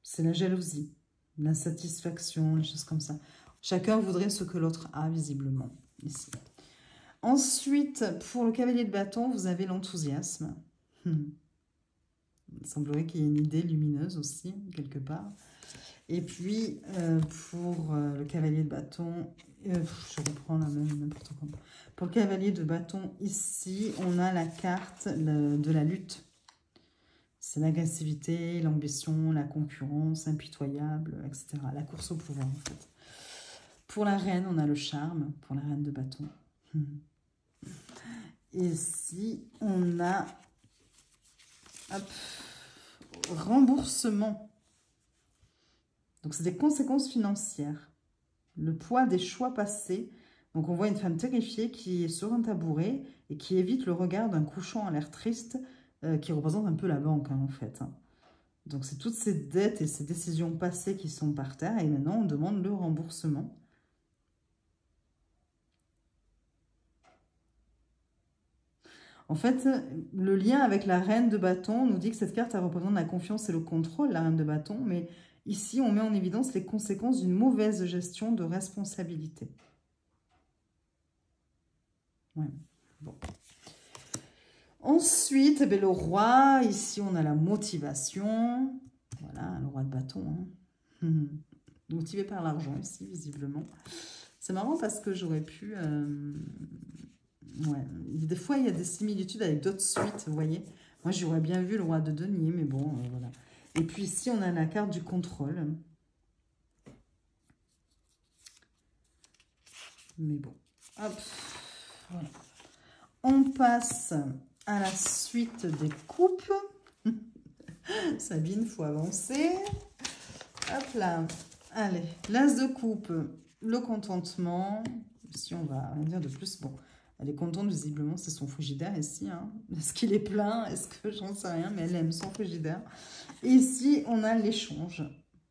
C'est la jalousie, l'insatisfaction, les choses comme ça. Chacun voudrait ce que l'autre a, visiblement, ici. Ensuite, pour le cavalier de bâton, vous avez l'enthousiasme. Il semblerait qu'il y ait une idée lumineuse aussi, quelque part. Et puis, pour le cavalier de bâton, je reprends la même, n'importe quoi. Pour le cavalier de bâton, ici, on a la carte de la lutte. C'est l'agressivité, l'ambition, la concurrence, impitoyable, etc. La course au pouvoir, en fait. Pour la reine, on a le charme, pour la reine de bâton. Et ici, on a hop, remboursement. Donc, c'est des conséquences financières. Le poids des choix passés. Donc, on voit une femme terrifiée qui est sur un tabouret et qui évite le regard d'un couchant à l'air triste qui représente un peu la banque, hein, en fait. Hein. Donc, c'est toutes ces dettes et ces décisions passées qui sont par terre. Et maintenant, on demande le remboursement. En fait, le lien avec la reine de bâton nous dit que cette carte, elle représente la confiance et le contrôle, la reine de bâton. Mais ici, on met en évidence les conséquences d'une mauvaise gestion de responsabilité. Ouais, bon. Ensuite, eh bien, le roi, ici, on a la motivation. Voilà, le roi de bâton. Hein. Motivé par l'argent ici, visiblement. C'est marrant parce que j'aurais pu... Ouais. Des fois, il y a des similitudes avec d'autres suites, vous voyez. Moi, j'aurais bien vu le roi de denier, mais bon, voilà. Et puis ici, on a la carte du contrôle. Mais bon, hop, voilà. On passe à la suite des coupes. Sabine, il faut avancer. Hop là. Allez, l'as de coupe, le contentement. Ici, on va rien dire de plus. Bon, elle est contente, visiblement, c'est son frigidaire ici. Hein. Est-ce qu'il est plein? Est-ce que j'en sais rien? Mais elle aime son frigidaire. Et ici, on a l'échange.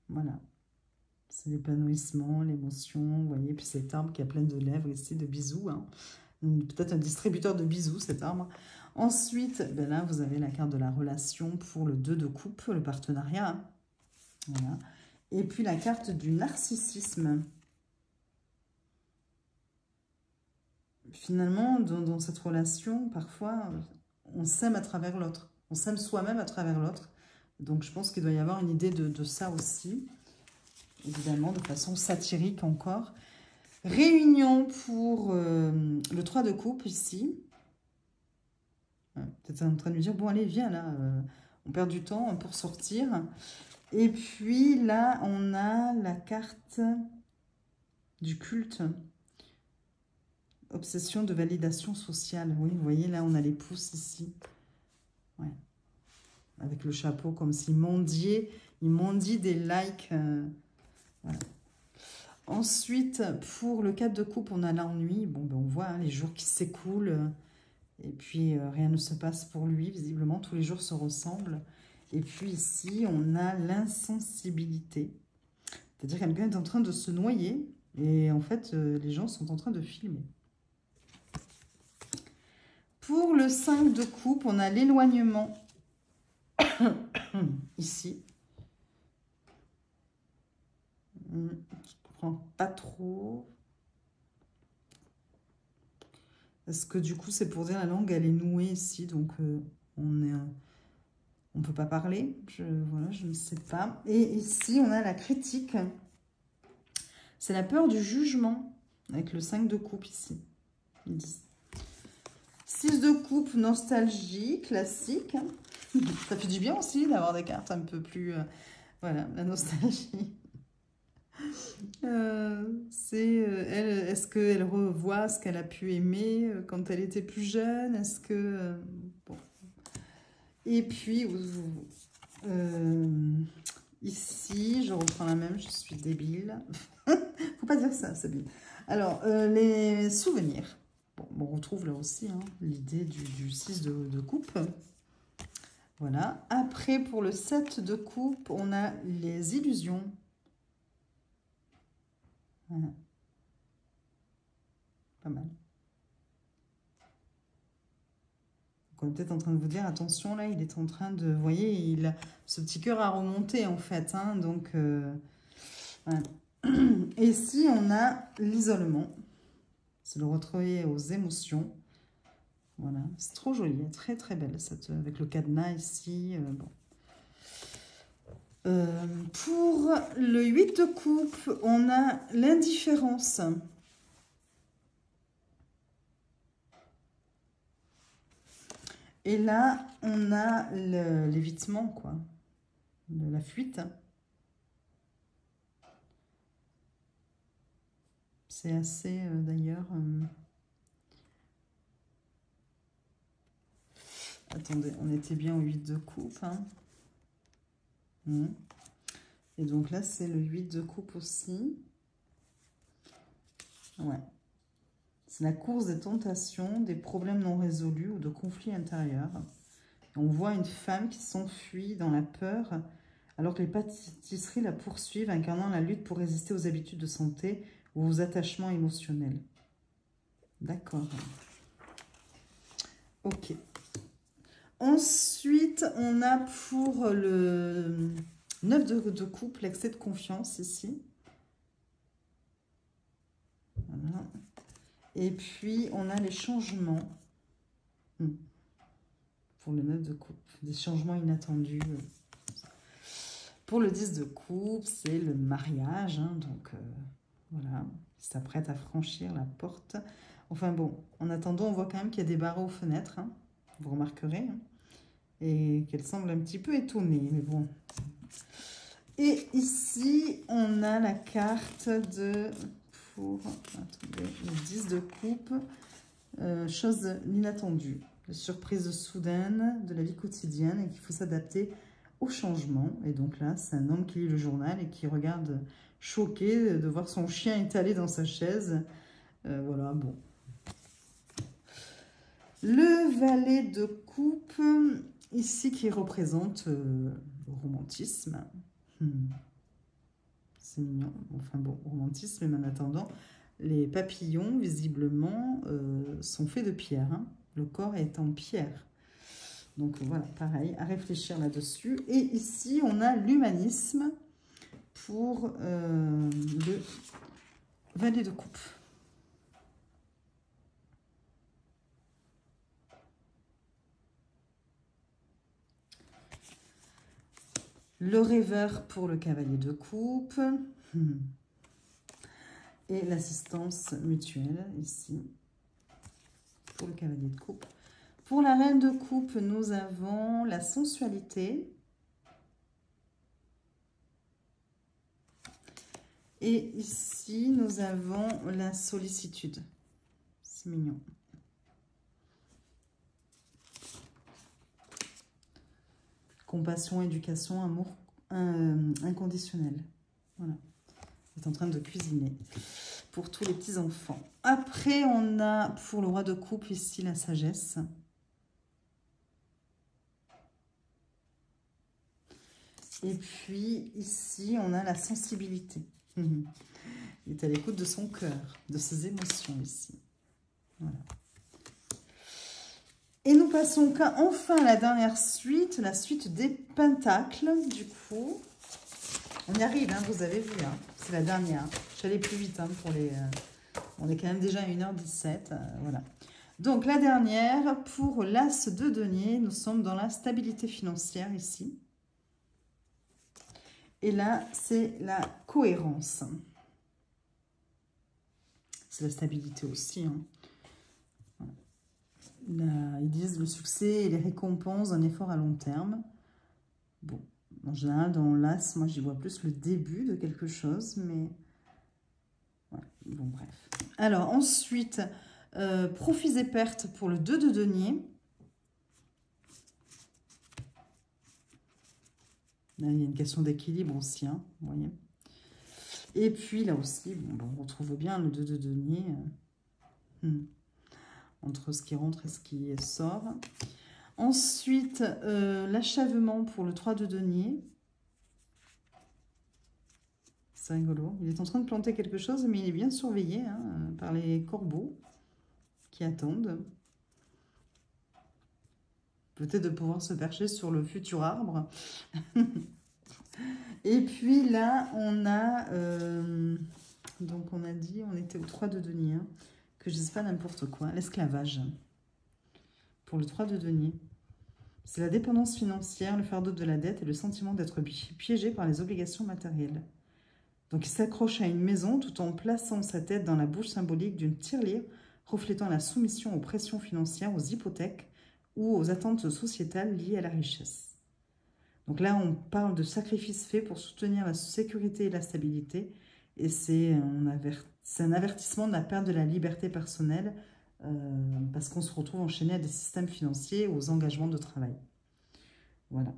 Voilà. C'est l'épanouissement, l'émotion, vous voyez. Puis cet arbre qui a plein de lèvres ici, de bisous. Hein. Peut-être un distributeur de bisous, cet arbre. Ensuite, ben là, vous avez la carte de la relation pour le 2 de coupe, le partenariat. Hein. Voilà. Et puis la carte du narcissisme. Finalement, dans cette relation, parfois, on s'aime à travers l'autre. On s'aime soi-même à travers l'autre. Donc, je pense qu'il doit y avoir une idée de ça aussi. Évidemment, de façon satirique encore. Réunion pour le 3 de coupe ici. Peut-être en train de lui dire, bon, allez, viens là. On perd du temps pour sortir. Et puis là, on a la carte du culte. Obsession de validation sociale. Oui, vous voyez, là, on a les pouces ici. Ouais. Avec le chapeau, comme s'il mendiait. Il mendie des likes. Voilà. Ensuite, pour le 4 de coupe, on a l'ennui. Bon, ben, on voit hein, les jours qui s'écoulent. Et puis, rien ne se passe pour lui, visiblement. Tous les jours se ressemblent. Et puis ici, on a l'insensibilité. C'est-à-dire que quelqu'un est en train de se noyer. Et en fait, les gens sont en train de filmer. Pour le 5 de coupe, on a l'éloignement. Ici. Je ne comprends pas trop. Est-ce que du coup, c'est pour dire la langue, elle est nouée ici. Donc, on ne peut pas parler. Voilà, je ne sais pas. Et ici, on a la critique. C'est la peur du jugement. Avec le 5 de coupe ici. Ils disent. 6 de coupe, nostalgie, classique. Ça fait du bien aussi d'avoir des cartes un peu plus... voilà, la nostalgie. Est-ce qu'elle revoit ce qu'elle a pu aimer quand elle était plus jeune? Est-ce que... bon. Et puis, ici, je reprends la même, je suis débile. Faut pas dire ça, Sabine. Alors, les souvenirs. Bon, on retrouve là aussi hein, l'idée du 6 de coupe. Voilà. Après, pour le 7 de coupe, on a les illusions. Voilà. Pas mal. Donc, on est peut-être en train de vous dire, attention, là, il est en train de... Vous voyez, ce petit cœur a remonté, en fait. Hein, donc, voilà. Et ici, on a l'isolement. C'est le retrouver aux émotions. Voilà, c'est trop joli, très très belle, cette, avec le cadenas ici. Bon. Pour le 8 de coupe, on a l'indifférence. Et là, on a l'évitement, quoi. La fuite. C'est assez, d'ailleurs... Attendez, on était bien au 8 de coupe. Hein. Et donc là, c'est le 8 de coupe aussi. Ouais. C'est la course des tentations, des problèmes non résolus ou de conflits intérieurs. On voit une femme qui s'enfuit dans la peur, alors que les pâtisseries la poursuivent, incarnant la lutte pour résister aux habitudes de santé ou aux attachements émotionnels. D'accord. Ok. Ensuite, on a pour le 9 de coupe, l'excès de confiance ici. Voilà. Et puis, on a les changements. Pour le 9 de coupe, des changements inattendus. Pour le 10 de coupe, c'est le mariage. Hein, donc, voilà, il s'apprête à franchir la porte. Enfin bon, en attendant, on voit quand même qu'il y a des barreaux aux fenêtres. Hein, vous remarquerez. Hein, et qu'elle semble un petit peu étonnée. Mais bon. Et ici, on a la carte de... Attendez, le 10 de coupe. Chose inattendue. La surprise soudaine de la vie quotidienne et qu'il faut s'adapter au changement. Et donc là, c'est un homme qui lit le journal et qui regarde choqué de voir son chien étalé dans sa chaise. Voilà, bon. Le valet de coupe, ici, qui représente le romantisme. C'est mignon. Enfin bon, romantisme, mais en attendant, les papillons, visiblement, sont faits de pierre. Hein. Le corps est en pierre. Donc voilà, pareil, à réfléchir là-dessus. Et ici, on a l'humanisme pour le valet de coupe. Le rêveur pour le cavalier de coupe. Et l'assistance mutuelle, ici, pour le cavalier de coupe. Pour la reine de coupe, nous avons la sensualité. Et ici, nous avons la sollicitude. C'est mignon. Compassion, éducation, amour inconditionnel. Voilà. Il est en train de cuisiner pour tous les petits-enfants. Après, on a pour le roi de coupe ici la sagesse. Et puis ici, on a la sensibilité. Il est à l'écoute de son cœur, de ses émotions ici. Voilà. Et nous passons enfin à la dernière suite, la suite des pentacles, du coup. On y arrive, hein, vous avez vu, hein, c'est la dernière. Je suis allée plus vite hein, pour les... on est quand même déjà à 1h17, voilà. Donc la dernière, pour l'as de denier, nous sommes dans la stabilité financière ici. Et là, c'est la cohérence. C'est la stabilité aussi, hein. Là, ils disent le succès et les récompenses d'un effort à long terme. Bon, en général, dans l'as, moi, j'y vois plus le début de quelque chose, mais... Ouais, bon, bref. Alors, ensuite, profits et pertes pour le 2 de denier. Là, il y a une question d'équilibre aussi, hein, vous voyez. Et puis, là aussi, bon, on retrouve bien le 2 de denier. Entre ce qui rentre et ce qui sort. Ensuite, l'achèvement pour le 3 de denier. C'est rigolo. Il est en train de planter quelque chose, mais il est bien surveillé hein, par les corbeaux qui attendent. Peut-être de pouvoir se percher sur le futur arbre. Et puis là, on a... donc on a dit, on était au 3 de denier. Hein, que je ne dise pas n'importe quoi, l'esclavage. Pour le 3 de denier. C'est la dépendance financière, le fardeau de la dette et le sentiment d'être piégé par les obligations matérielles. Donc il s'accroche à une maison tout en plaçant sa tête dans la bouche symbolique d'une tirelire reflétant la soumission aux pressions financières, aux hypothèques ou aux attentes sociétales liées à la richesse. Donc là, on parle de sacrifices faits pour soutenir la sécurité et la stabilité. Et c'est un avertissement de la perte de la liberté personnelle parce qu'on se retrouve enchaîné à des systèmes financiers ou aux engagements de travail. Voilà.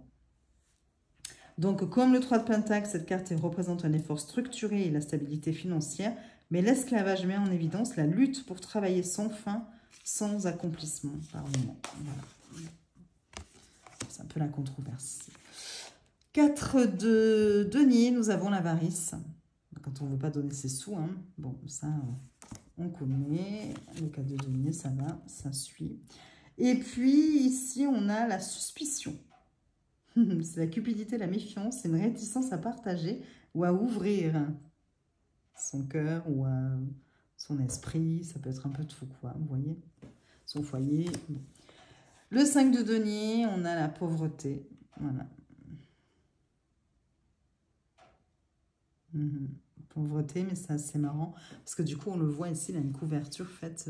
Donc, comme le 3 de Pentacle, cette carte représente un effort structuré et la stabilité financière, mais l'esclavage met en évidence la lutte pour travailler sans fin, sans accomplissement par moment. Voilà. c'est un peu la controverse. 4 de denier, nous avons l'avarice. Quand on ne veut pas donner ses sous, hein. Bon, ça, on connaît. Le 4 de denier, ça va, ça suit. Et puis, ici, on a la suspicion. C'est la cupidité, la méfiance, c'est une réticence à partager ou à ouvrir son cœur ou son esprit. Ça peut être un peu de tout, quoi, vous voyez. Son foyer. Bon. Le 5 de denier, on a la pauvreté. Voilà. Pauvreté, mais c'est assez marrant. Parce que du coup, on le voit ici, il a une couverture faite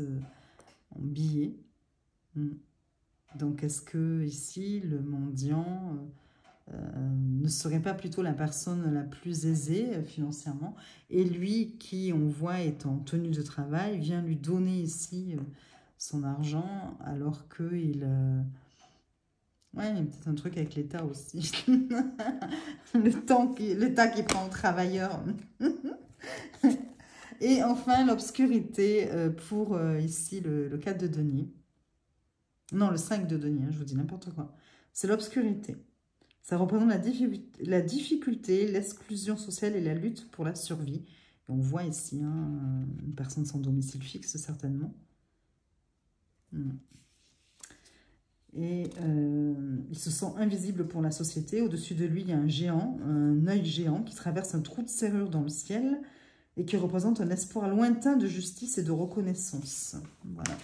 en billets. Donc, est-ce que ici, le mendiant ne serait pas plutôt la personne la plus aisée financièrement? Et lui, qui, on voit, est en tenue de travail, vient lui donner ici son argent, alors qu'il... Ouais, il y a peut-être un truc avec l'État aussi. L'État qui prend le travailleur. Et enfin, l'obscurité pour ici le 4 de denier. Non, le 5 de denier, hein, je vous dis n'importe quoi. C'est l'obscurité. Ça représente la difficulté, l'exclusion sociale et la lutte pour la survie. Et on voit ici hein, une personne sans domicile fixe, certainement. Et il se sent invisible pour la société. Au-dessus de lui, il y a un géant, un œil géant qui traverse un trou de serrure dans le ciel et qui représente un espoir lointain de justice et de reconnaissance. Voilà.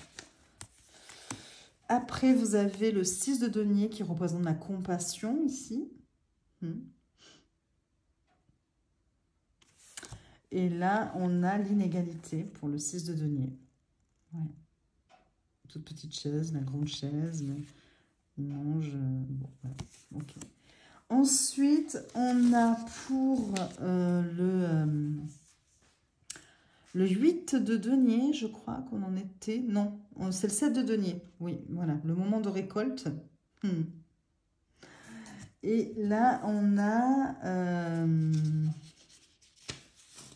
Après, vous avez le 6 de denier qui représente la compassion ici. Et là, on a l'inégalité pour le 6 de denier. Ouais. Toute petite chaise, la grande chaise, mais il mange. Bon, voilà. Ok. Ensuite, on a pour le 8 de denier, je crois qu'on en était... Non, c'est le 7 de denier. Oui, voilà, le moment de récolte. Et là, on a...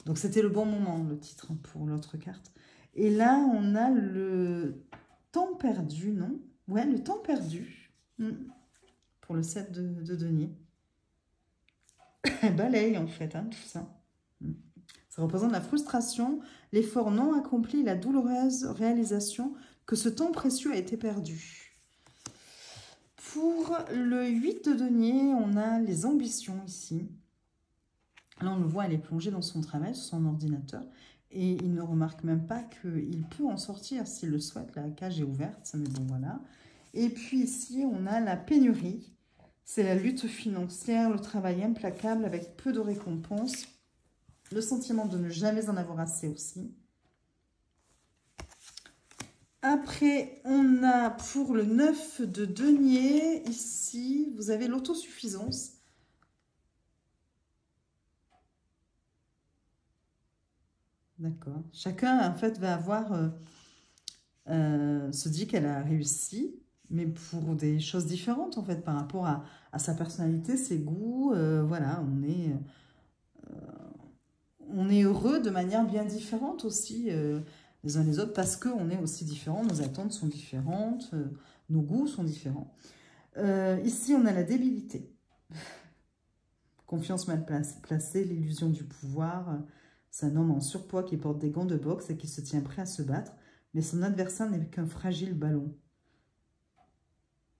Donc, c'était le bon moment, le titre, pour l'autre carte. Et là, on a le temps perdu, non? Ouais, le temps perdu. Pour le 7 de denier. Balaye, en fait, hein, tout ça. Ça représente la frustration, l'effort non accompli, la douloureuse réalisation que ce temps précieux a été perdu. Pour le 8 de denier, on a les ambitions ici. Là, on le voit, elle est plongée dans son travail, sur son ordinateur. Et il ne remarque même pas qu'il peut en sortir s'il le souhaite. La cage est ouverte, mais bon, voilà. Et puis ici, on a la pénurie. C'est la lutte financière, le travail implacable avec peu de récompenses. Le sentiment de ne jamais en avoir assez aussi. Après, on a pour le 9 de denier, ici, vous avez l'autosuffisance. D'accord. Chacun, en fait, va avoir... se dit qu'elle a réussi, mais pour des choses différentes, en fait, par rapport à sa personnalité, ses goûts. Voilà, on est heureux de manière bien différente aussi, les uns les autres, parce qu'on est aussi différents, nos attentes sont différentes, nos goûts sont différents. Ici, on a la débilité. Confiance mal placée, l'illusion du pouvoir. C'est un homme en surpoids qui porte des gants de boxe et qui se tient prêt à se battre, mais son adversaire n'est qu'un fragile ballon.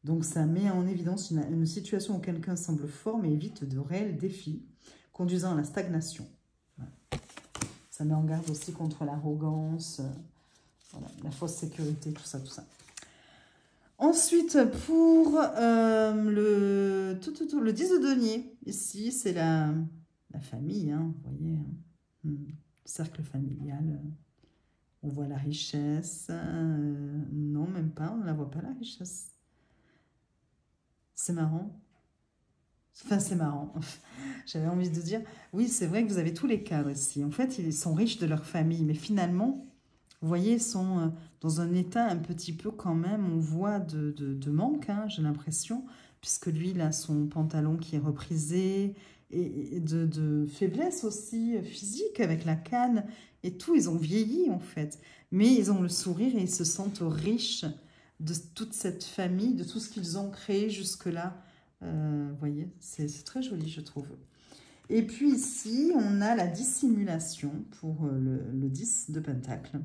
Donc ça met en évidence une situation où quelqu'un semble fort mais évite de réels défis, conduisant à la stagnation. Voilà. Ça met en garde aussi contre l'arrogance, voilà, la fausse sécurité, tout ça, tout ça. Ensuite, pour le 10 de denier, ici, c'est la famille, hein, vous voyez, le cercle familial. On voit la richesse. Non, même pas, on ne la voit pas, la richesse. C'est marrant. Enfin, c'est marrant. J'avais envie de dire, oui, c'est vrai que vous avez tous les cadres ici. En fait, ils sont riches de leur famille, mais finalement... Vous voyez, ils sont dans un état un petit peu quand même, on voit de manque, hein, j'ai l'impression, puisque lui, il a son pantalon qui est reprisé, et de faiblesse aussi physique avec la canne et tout. Ils ont vieilli en fait, mais ils ont le sourire et ils se sentent riches de toute cette famille, de tout ce qu'ils ont créé jusque-là Vous voyez, c'est très joli, je trouve. Et puis ici, on a la dissimulation pour le 10 de Pentacle.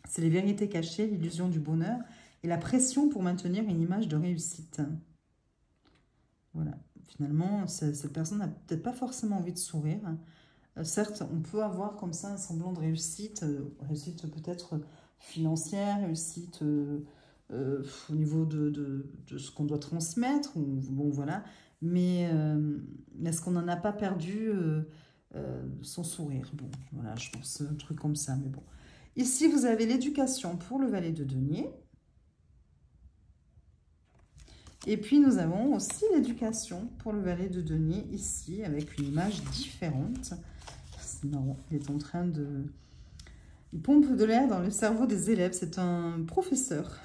C'est les vérités cachées, l'illusion du bonheur et la pression pour maintenir une image de réussite. Voilà. Finalement, cette personne n'a peut-être pas forcément envie de sourire. Certes, on peut avoir comme ça un semblant de réussite, réussite peut-être financière, réussite au niveau de ce qu'on doit transmettre, ou, bon voilà. Mais est-ce qu'on n'en a pas perdu son sourire? Bon, voilà, je pense un truc comme ça, mais bon. Ici, vous avez l'éducation pour le valet de denier. Et puis, nous avons aussi l'éducation pour le valet de denier, ici, avec une image différente. C'est marrant, il est en train de... Il pompe de l'air dans le cerveau des élèves. C'est un professeur.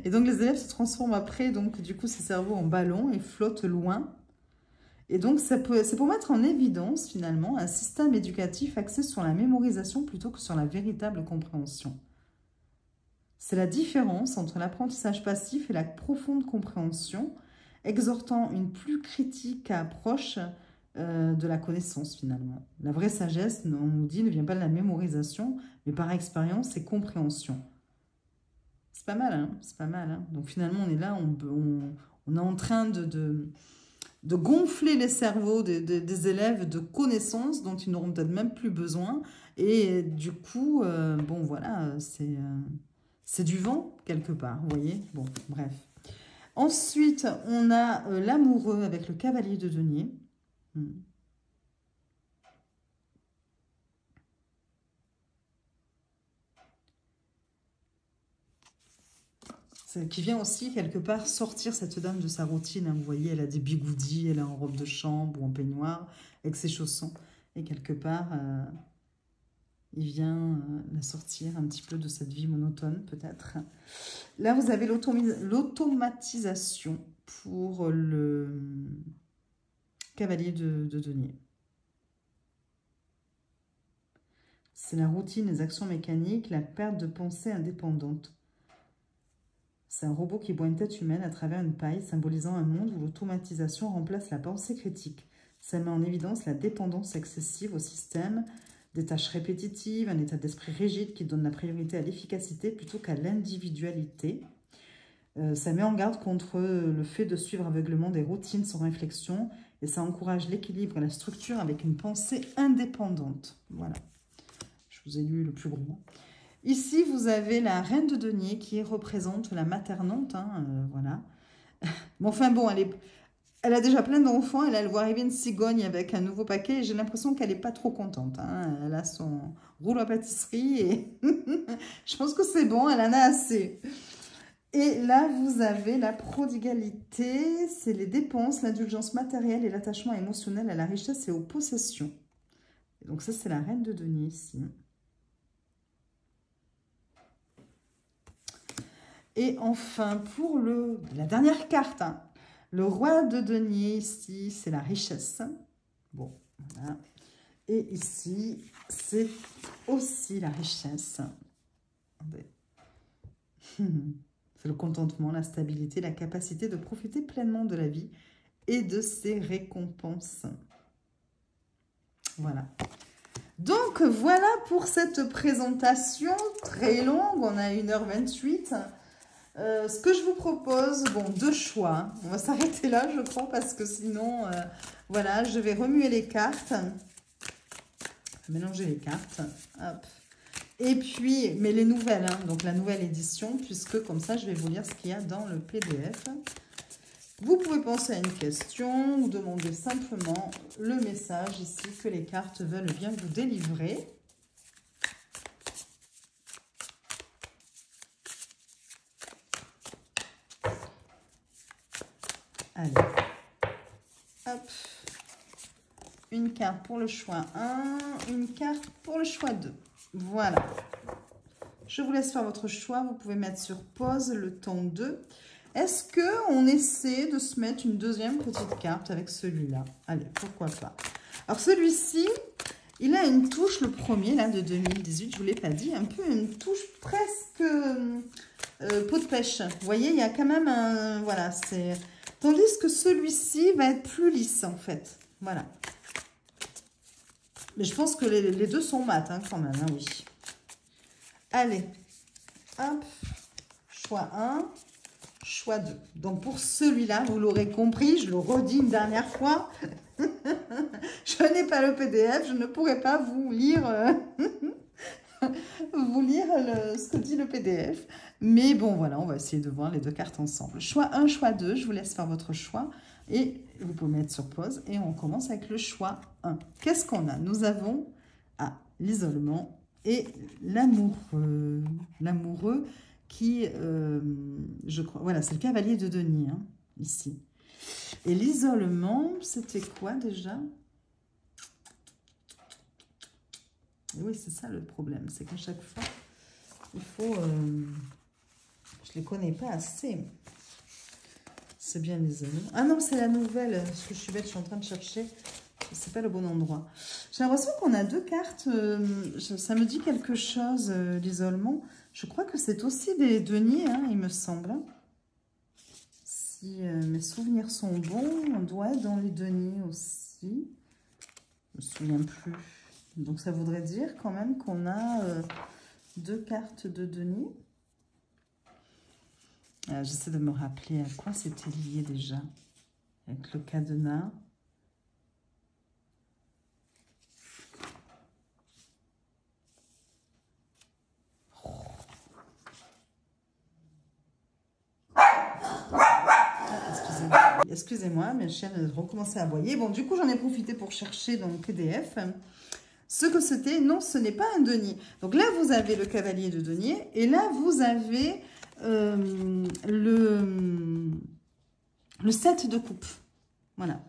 Et donc, les élèves se transforment après, donc, du coup, ces cerveaux en ballon et flottent loin. Et donc, c'est pour mettre en évidence, finalement, un système éducatif axé sur la mémorisation plutôt que sur la véritable compréhension. C'est la différence entre l'apprentissage passif et la profonde compréhension, exhortant une plus critique approche de la connaissance, finalement. La vraie sagesse, on nous dit, ne vient pas de la mémorisation, mais par expérience et compréhension. C'est pas mal, hein? C'est pas mal, hein? Donc finalement, on est là, on est en train de gonfler les cerveaux des élèves de connaissances dont ils n'auront peut-être même plus besoin. Et du coup, bon, voilà, c'est du vent, quelque part, vous voyez? Bon, bref. Ensuite, on a l'amoureux avec le cavalier de denier. Qui vient aussi, quelque part, sortir cette dame de sa routine. Hein. Vous voyez, elle a des bigoudis, elle est en robe de chambre ou en peignoir, avec ses chaussons. Et quelque part, il vient la sortir un petit peu de cette vie monotone, peut-être. Là, vous avez l'automatisation pour le cavalier de denier. C'est la routine, les actions mécaniques, la perte de pensée indépendante. C'est un robot qui boit une tête humaine à travers une paille, symbolisant un monde où l'automatisation remplace la pensée critique. Ça met en évidence la dépendance excessive au système, des tâches répétitives, un état d'esprit rigide qui donne la priorité à l'efficacité plutôt qu'à l'individualité. Ça met en garde contre le fait de suivre aveuglément des routines sans réflexion et ça encourage l'équilibre et la structure avec une pensée indépendante. Voilà, je vous ai lu le plus gros. Ici, vous avez la reine de denier qui représente la maternante, hein, voilà. Mais enfin bon, elle a déjà plein d'enfants, elle voit arriver une cigogne avec un nouveau paquet et j'ai l'impression qu'elle n'est pas trop contente. Hein. Elle a son rouleau à pâtisserie et je pense que c'est bon, elle en a assez. Et là, vous avez la prodigalité, c'est les dépenses, l'indulgence matérielle et l'attachement émotionnel à la richesse et aux possessions. Et donc ça, c'est la reine de denier ici. Et enfin, pour la dernière carte, hein, le roi de denier, ici, c'est la richesse. Bon, voilà. Et ici, c'est aussi la richesse. C'est le contentement, la stabilité, la capacité de profiter pleinement de la vie et de ses récompenses. Voilà. Donc, voilà pour cette présentation très longue. On a 1h28. Ce que je vous propose, bon, deux choix. On va s'arrêter là, je crois, parce que sinon, voilà, je vais remuer les cartes. Mélanger les cartes. Hop. Et puis, mais les nouvelles, hein, donc la nouvelle édition, puisque comme ça, je vais vous lire ce qu'il y a dans le PDF. Vous pouvez penser à une question ou demander simplement le message ici que les cartes veulent bien vous délivrer. Allez, hop, une carte pour le choix 1, une carte pour le choix 2. Voilà. Je vous laisse faire votre choix. Vous pouvez mettre sur pause le temps 2. Est-ce qu'on essaie de se mettre une deuxième petite carte avec celui-là? Allez, pourquoi pas. Alors celui-ci, il a une touche, le premier là de 2018, je ne vous l'ai pas dit, un peu une touche presque peau de pêche. Vous voyez, il y a quand même un... Voilà, c'est... Tandis que celui-ci va être plus lisse, en fait. Voilà. Mais je pense que les deux sont mat, hein, quand même, hein, oui. Allez, hop, choix 1, choix 2. Donc, pour celui-là, vous l'aurez compris, je le redis une dernière fois, je n'ai pas le PDF, je ne pourrai pas vous lire, ce que dit le PDF. Mais bon, voilà, on va essayer de voir les deux cartes ensemble. Choix 1, choix 2, je vous laisse faire votre choix. Et vous pouvez mettre sur pause. Et on commence avec le choix 1. Qu'est-ce qu'on a? Nous avons l'isolement et l'amoureux. L'amoureux qui, je crois, voilà, c'est le cavalier de denier, hein, ici. Et l'isolement, c'était quoi déjà? Et oui, c'est ça le problème. C'est qu'à chaque fois, il faut... je ne les connais pas assez. C'est bien l'isolement. Ah non, c'est la nouvelle. Parce que je suis bête, je suis en train de chercher. C'est pas le bon endroit. J'ai l'impression qu'on a deux cartes. Ça me dit quelque chose, l'isolement. Je crois que c'est aussi des deniers, hein, il me semble. Si mes souvenirs sont bons, on doit être dans les deniers aussi. Je me souviens plus. Donc ça voudrait dire quand même qu'on a deux cartes de deniers. J'essaie de me rappeler à quoi c'était lié déjà. Avec le cadenas. Excusez-moi, mes chiennes recommençaient à aboyer. Bon, du coup, j'en ai profité pour chercher dans le PDF ce que c'était. Non, ce n'est pas un denier. Donc là, vous avez le cavalier de denier. Et là, vous avez le 7 de coupe. Voilà.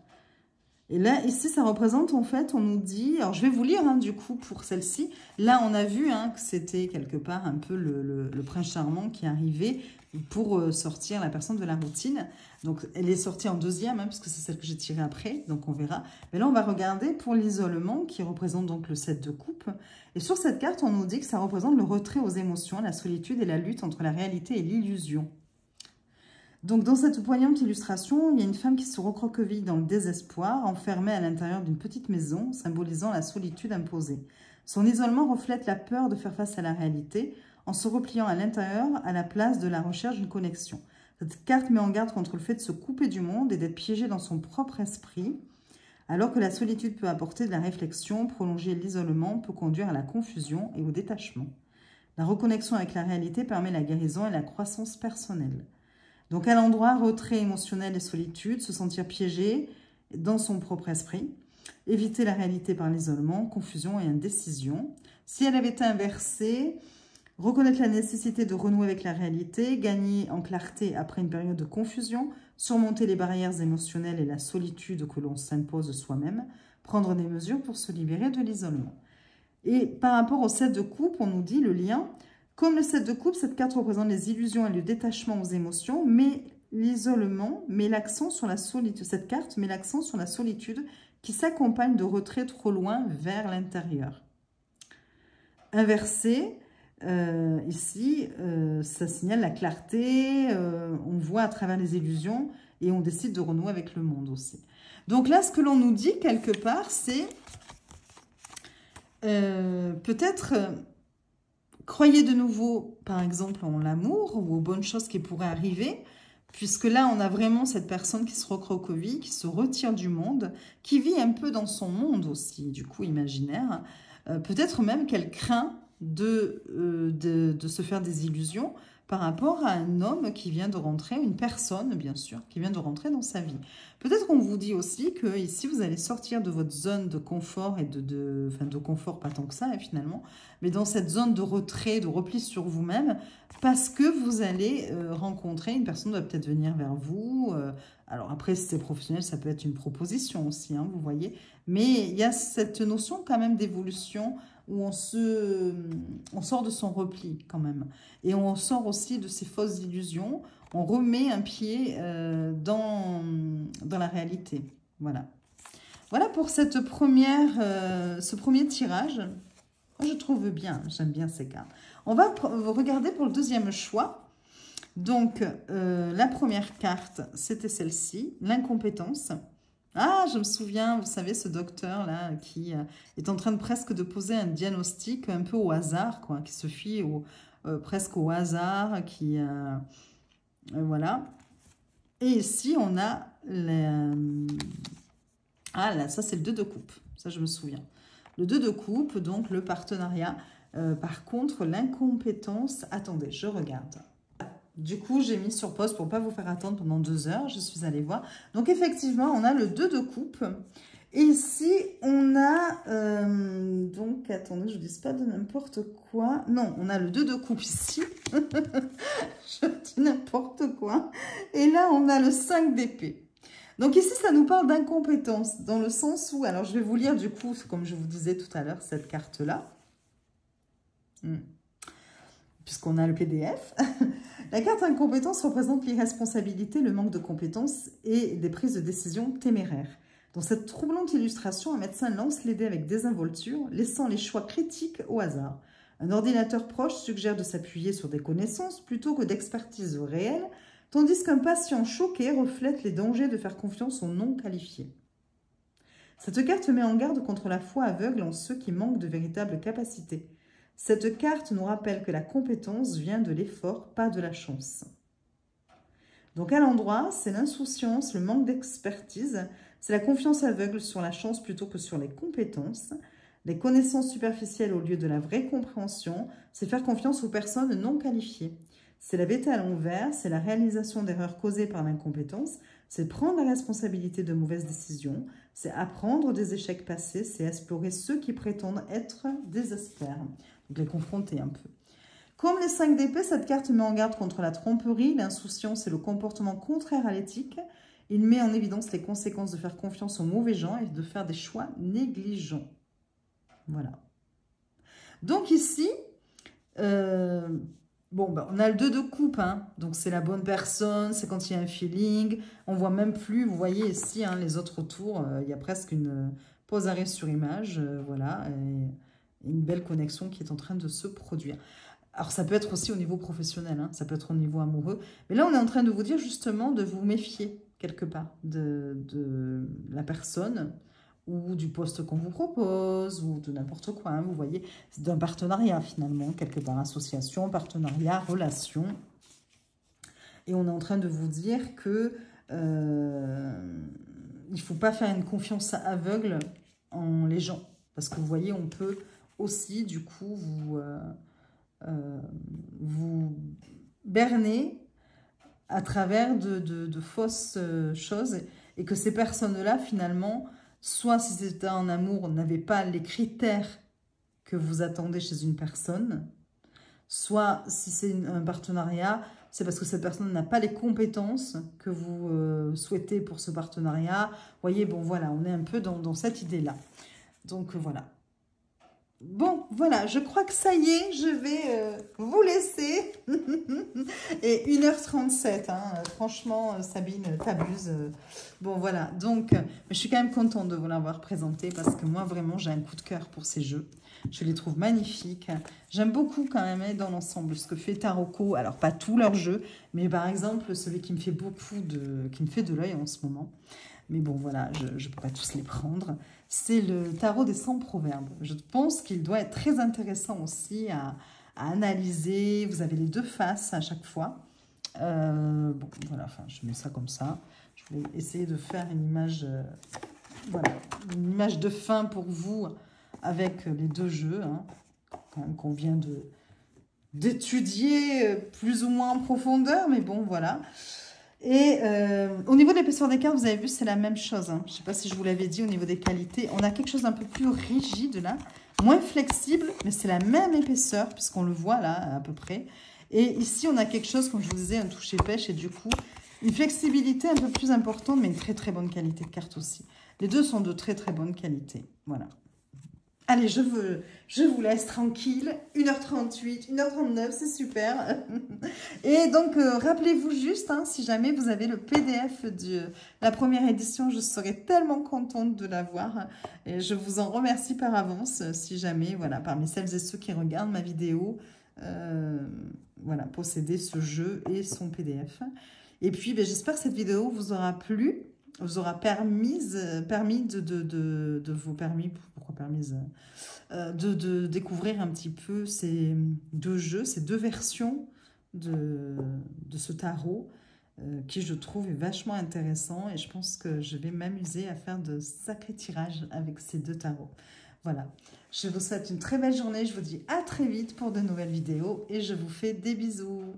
Et là, ici, ça représente, en fait, on nous dit... Alors, je vais vous lire, hein, du coup, pour celle-ci. Là, on a vu hein, que c'était quelque part un peu le prince charmant qui arrivait pour sortir la personne de la routine. Donc, elle est sortie en deuxième, hein, puisque c'est celle que j'ai tirée après. Donc, on verra. Mais là, on va regarder pour l'isolement, qui représente donc le 7 de coupe. Et sur cette carte, on nous dit que ça représente le retrait aux émotions, la solitude et la lutte entre la réalité et l'illusion. Donc, dans cette poignante illustration, il y a une femme qui se recroqueville dans le désespoir, enfermée à l'intérieur d'une petite maison, symbolisant la solitude imposée. Son isolement reflète la peur de faire face à la réalité, en se repliant à l'intérieur à la place de la recherche d'une connexion. Cette carte met en garde contre le fait de se couper du monde et d'être piégé dans son propre esprit, alors que la solitude peut apporter de la réflexion, prolonger l'isolement peut conduire à la confusion et au détachement. La reconnexion avec la réalité permet la guérison et la croissance personnelle. Donc, à l'endroit, retrait émotionnel et solitude, se sentir piégé dans son propre esprit, éviter la réalité par l'isolement, confusion et indécision. Si elle avait été inversée, reconnaître la nécessité de renouer avec la réalité, gagner en clarté après une période de confusion, surmonter les barrières émotionnelles et la solitude que l'on s'impose soi-même, prendre des mesures pour se libérer de l'isolement. Et par rapport au 7 de coupe, on nous dit le lien... Comme le 7 de coupe, cette carte représente les illusions et le détachement aux émotions, mais l'isolement met l'accent sur la solitude. Cette carte met l'accent sur la solitude qui s'accompagne de retrait trop loin vers l'intérieur. Inversé, ici, ça signale la clarté, on voit à travers les illusions et on décide de renouer avec le monde aussi. Donc là, ce que l'on nous dit quelque part, c'est peut-être... Croyez de nouveau, par exemple, en l'amour ou aux bonnes choses qui pourraient arriver, puisque là, on a vraiment cette personne qui se recroqueville, qui se retire du monde, qui vit un peu dans son monde aussi, du coup, imaginaire. Peut-être même qu'elle craint de se faire des illusions par rapport à un homme qui vient de rentrer, une personne, bien sûr, qui vient de rentrer dans sa vie. Peut-être qu'on vous dit aussi que ici, vous allez sortir de votre zone de confort, et enfin, de confort pas tant que ça, finalement, mais dans cette zone de retrait, de repli sur vous-même, parce que vous allez rencontrer une personne qui va peut-être venir vers vous. Alors après, si c'est professionnel, ça peut être une proposition aussi, hein, vous voyez. Mais il y a cette notion quand même d'évolution où on sort de son repli quand même. Et on sort aussi de ces fausses illusions. On remet un pied dans la réalité. Voilà. Voilà pour cette ce premier tirage. Moi, je trouve bien, j'aime bien ces cartes. On va regarder pour le deuxième choix. Donc, la première carte, c'était celle-ci, l'incompétence. Ah, je me souviens, vous savez, ce docteur-là qui est en train de presque de poser un diagnostic un peu au hasard, quoi, qui se fie presque au hasard, voilà. Et ici, on a... Ah là, ça c'est le 2 de coupe, ça je me souviens. Le 2 de coupe, donc le partenariat. Par contre, l'incompétence... Attendez, je regarde. Du coup, j'ai mis sur pause pour ne pas vous faire attendre pendant 2 heures. Je suis allée voir. Donc, effectivement, on a le 2 de coupe. Et ici, on a... donc, attendez, je ne dis pas de n'importe quoi. Non, on a le 2 de coupe ici. Je dis n'importe quoi. Et là, on a le 5 d'épée. Donc, ici, ça nous parle d'incompétence. Dans le sens où... Alors, je vais vous lire, du coup, comme je vous disais tout à l'heure, cette carte-là. Puisqu'on a le PDF. La carte incompétence représente l'irresponsabilité, le manque de compétences et des prises de décision téméraires. Dans cette troublante illustration, un médecin lance les dés avec désinvolture, laissant les choix critiques au hasard. Un ordinateur proche suggère de s'appuyer sur des connaissances plutôt que d'expertise réelle, tandis qu'un patient choqué reflète les dangers de faire confiance aux non qualifiés. Cette carte met en garde contre la foi aveugle en ceux qui manquent de véritables capacités. Cette carte nous rappelle que la compétence vient de l'effort, pas de la chance. Donc à l'endroit, c'est l'insouciance, le manque d'expertise, c'est la confiance aveugle sur la chance plutôt que sur les compétences, les connaissances superficielles au lieu de la vraie compréhension, c'est faire confiance aux personnes non qualifiées. C'est la bêta à l'envers, c'est la réalisation d'erreurs causées par l'incompétence, c'est prendre la responsabilité de mauvaises décisions, c'est apprendre des échecs passés, c'est explorer ceux qui prétendent être des experts. Donc les confronter un peu. Comme les 5 d'épée, cette carte met en garde contre la tromperie, l'insouciance et le comportement contraire à l'éthique. Il met en évidence les conséquences de faire confiance aux mauvais gens et de faire des choix négligents. Voilà. Donc ici, bon, on a le 2 de coupe, hein, donc c'est la bonne personne, c'est quand il y a un feeling. On voit même plus, vous voyez ici, hein, les autres tours, il y a presque une pause arrêt sur image, voilà, et une belle connexion qui est en train de se produire. Alors, ça peut être aussi au niveau professionnel, hein, ça peut être au niveau amoureux. Mais là, on est en train de vous dire justement de vous méfier quelque part de la personne ou du poste qu'on vous propose ou de n'importe quoi. Hein, vous voyez, c'est d'un partenariat finalement, quelque part. Association, partenariat, relation. Et on est en train de vous dire que il ne faut pas faire une confiance aveugle en les gens. Parce que vous voyez, on peut aussi, du coup, vous berner à travers de fausses choses et que ces personnes-là, finalement, soit si c'était un amour, n'avaient pas les critères que vous attendez chez une personne, soit si c'est un partenariat, c'est parce que cette personne n'a pas les compétences que vous souhaitez pour ce partenariat. Vous voyez, bon, voilà, on est un peu dans cette idée-là. Donc, voilà. Bon, voilà, je crois que ça y est, je vais vous laisser. Et 1h37, hein, franchement, Sabine, t'abuses. Bon, voilà, donc, je suis quand même contente de vous l'avoir présenté parce que moi, vraiment, j'ai un coup de cœur pour ces jeux. Je les trouve magnifiques. J'aime beaucoup quand même dans l'ensemble ce que fait Taroko. Alors, pas tous leurs jeux, mais par exemple, celui qui me fait qui me fait de l'œil en ce moment. Mais bon, voilà, je ne peux pas tous les prendre. C'est le tarot des 100 proverbes. Je pense qu'il doit être très intéressant aussi à analyser. Vous avez les deux faces à chaque fois. Bon, voilà, enfin, je mets ça comme ça. Je vais essayer de faire une image, voilà, une image de fin pour vous avec les deux jeux, hein, qu'on vient d'étudier plus ou moins en profondeur, mais bon, voilà. Et au niveau de l'épaisseur des cartes, vous avez vu, c'est la même chose. Hein. Je ne sais pas si je vous l'avais dit au niveau des qualités. On a quelque chose d'un peu plus rigide là, moins flexible, mais c'est la même épaisseur, puisqu'on le voit là à peu près. Et ici, on a quelque chose, comme je vous disais, un toucher pêche, et du coup, une flexibilité un peu plus importante, mais une très très bonne qualité de carte aussi. Les deux sont de très très bonne qualité. Voilà. Allez, je vous laisse tranquille. 1h38, 1h39, c'est super. Et donc, rappelez-vous juste, hein, si jamais vous avez le PDF de la première édition, je serais tellement contente de l'avoir. Et je vous en remercie par avance, si jamais, voilà, parmi celles et ceux qui regardent ma vidéo, voilà, posséder ce jeu et son PDF. Et puis, ben, j'espère que cette vidéo vous aura plu, vous aura permis de vous pourquoi permise, de découvrir un petit peu ces deux jeux, ces deux versions de ce tarot, qui je trouve est vachement intéressant, et je pense que je vais m'amuser à faire de sacrés tirages avec ces deux tarots. Voilà, je vous souhaite une très belle journée, je vous dis à très vite pour de nouvelles vidéos et je vous fais des bisous.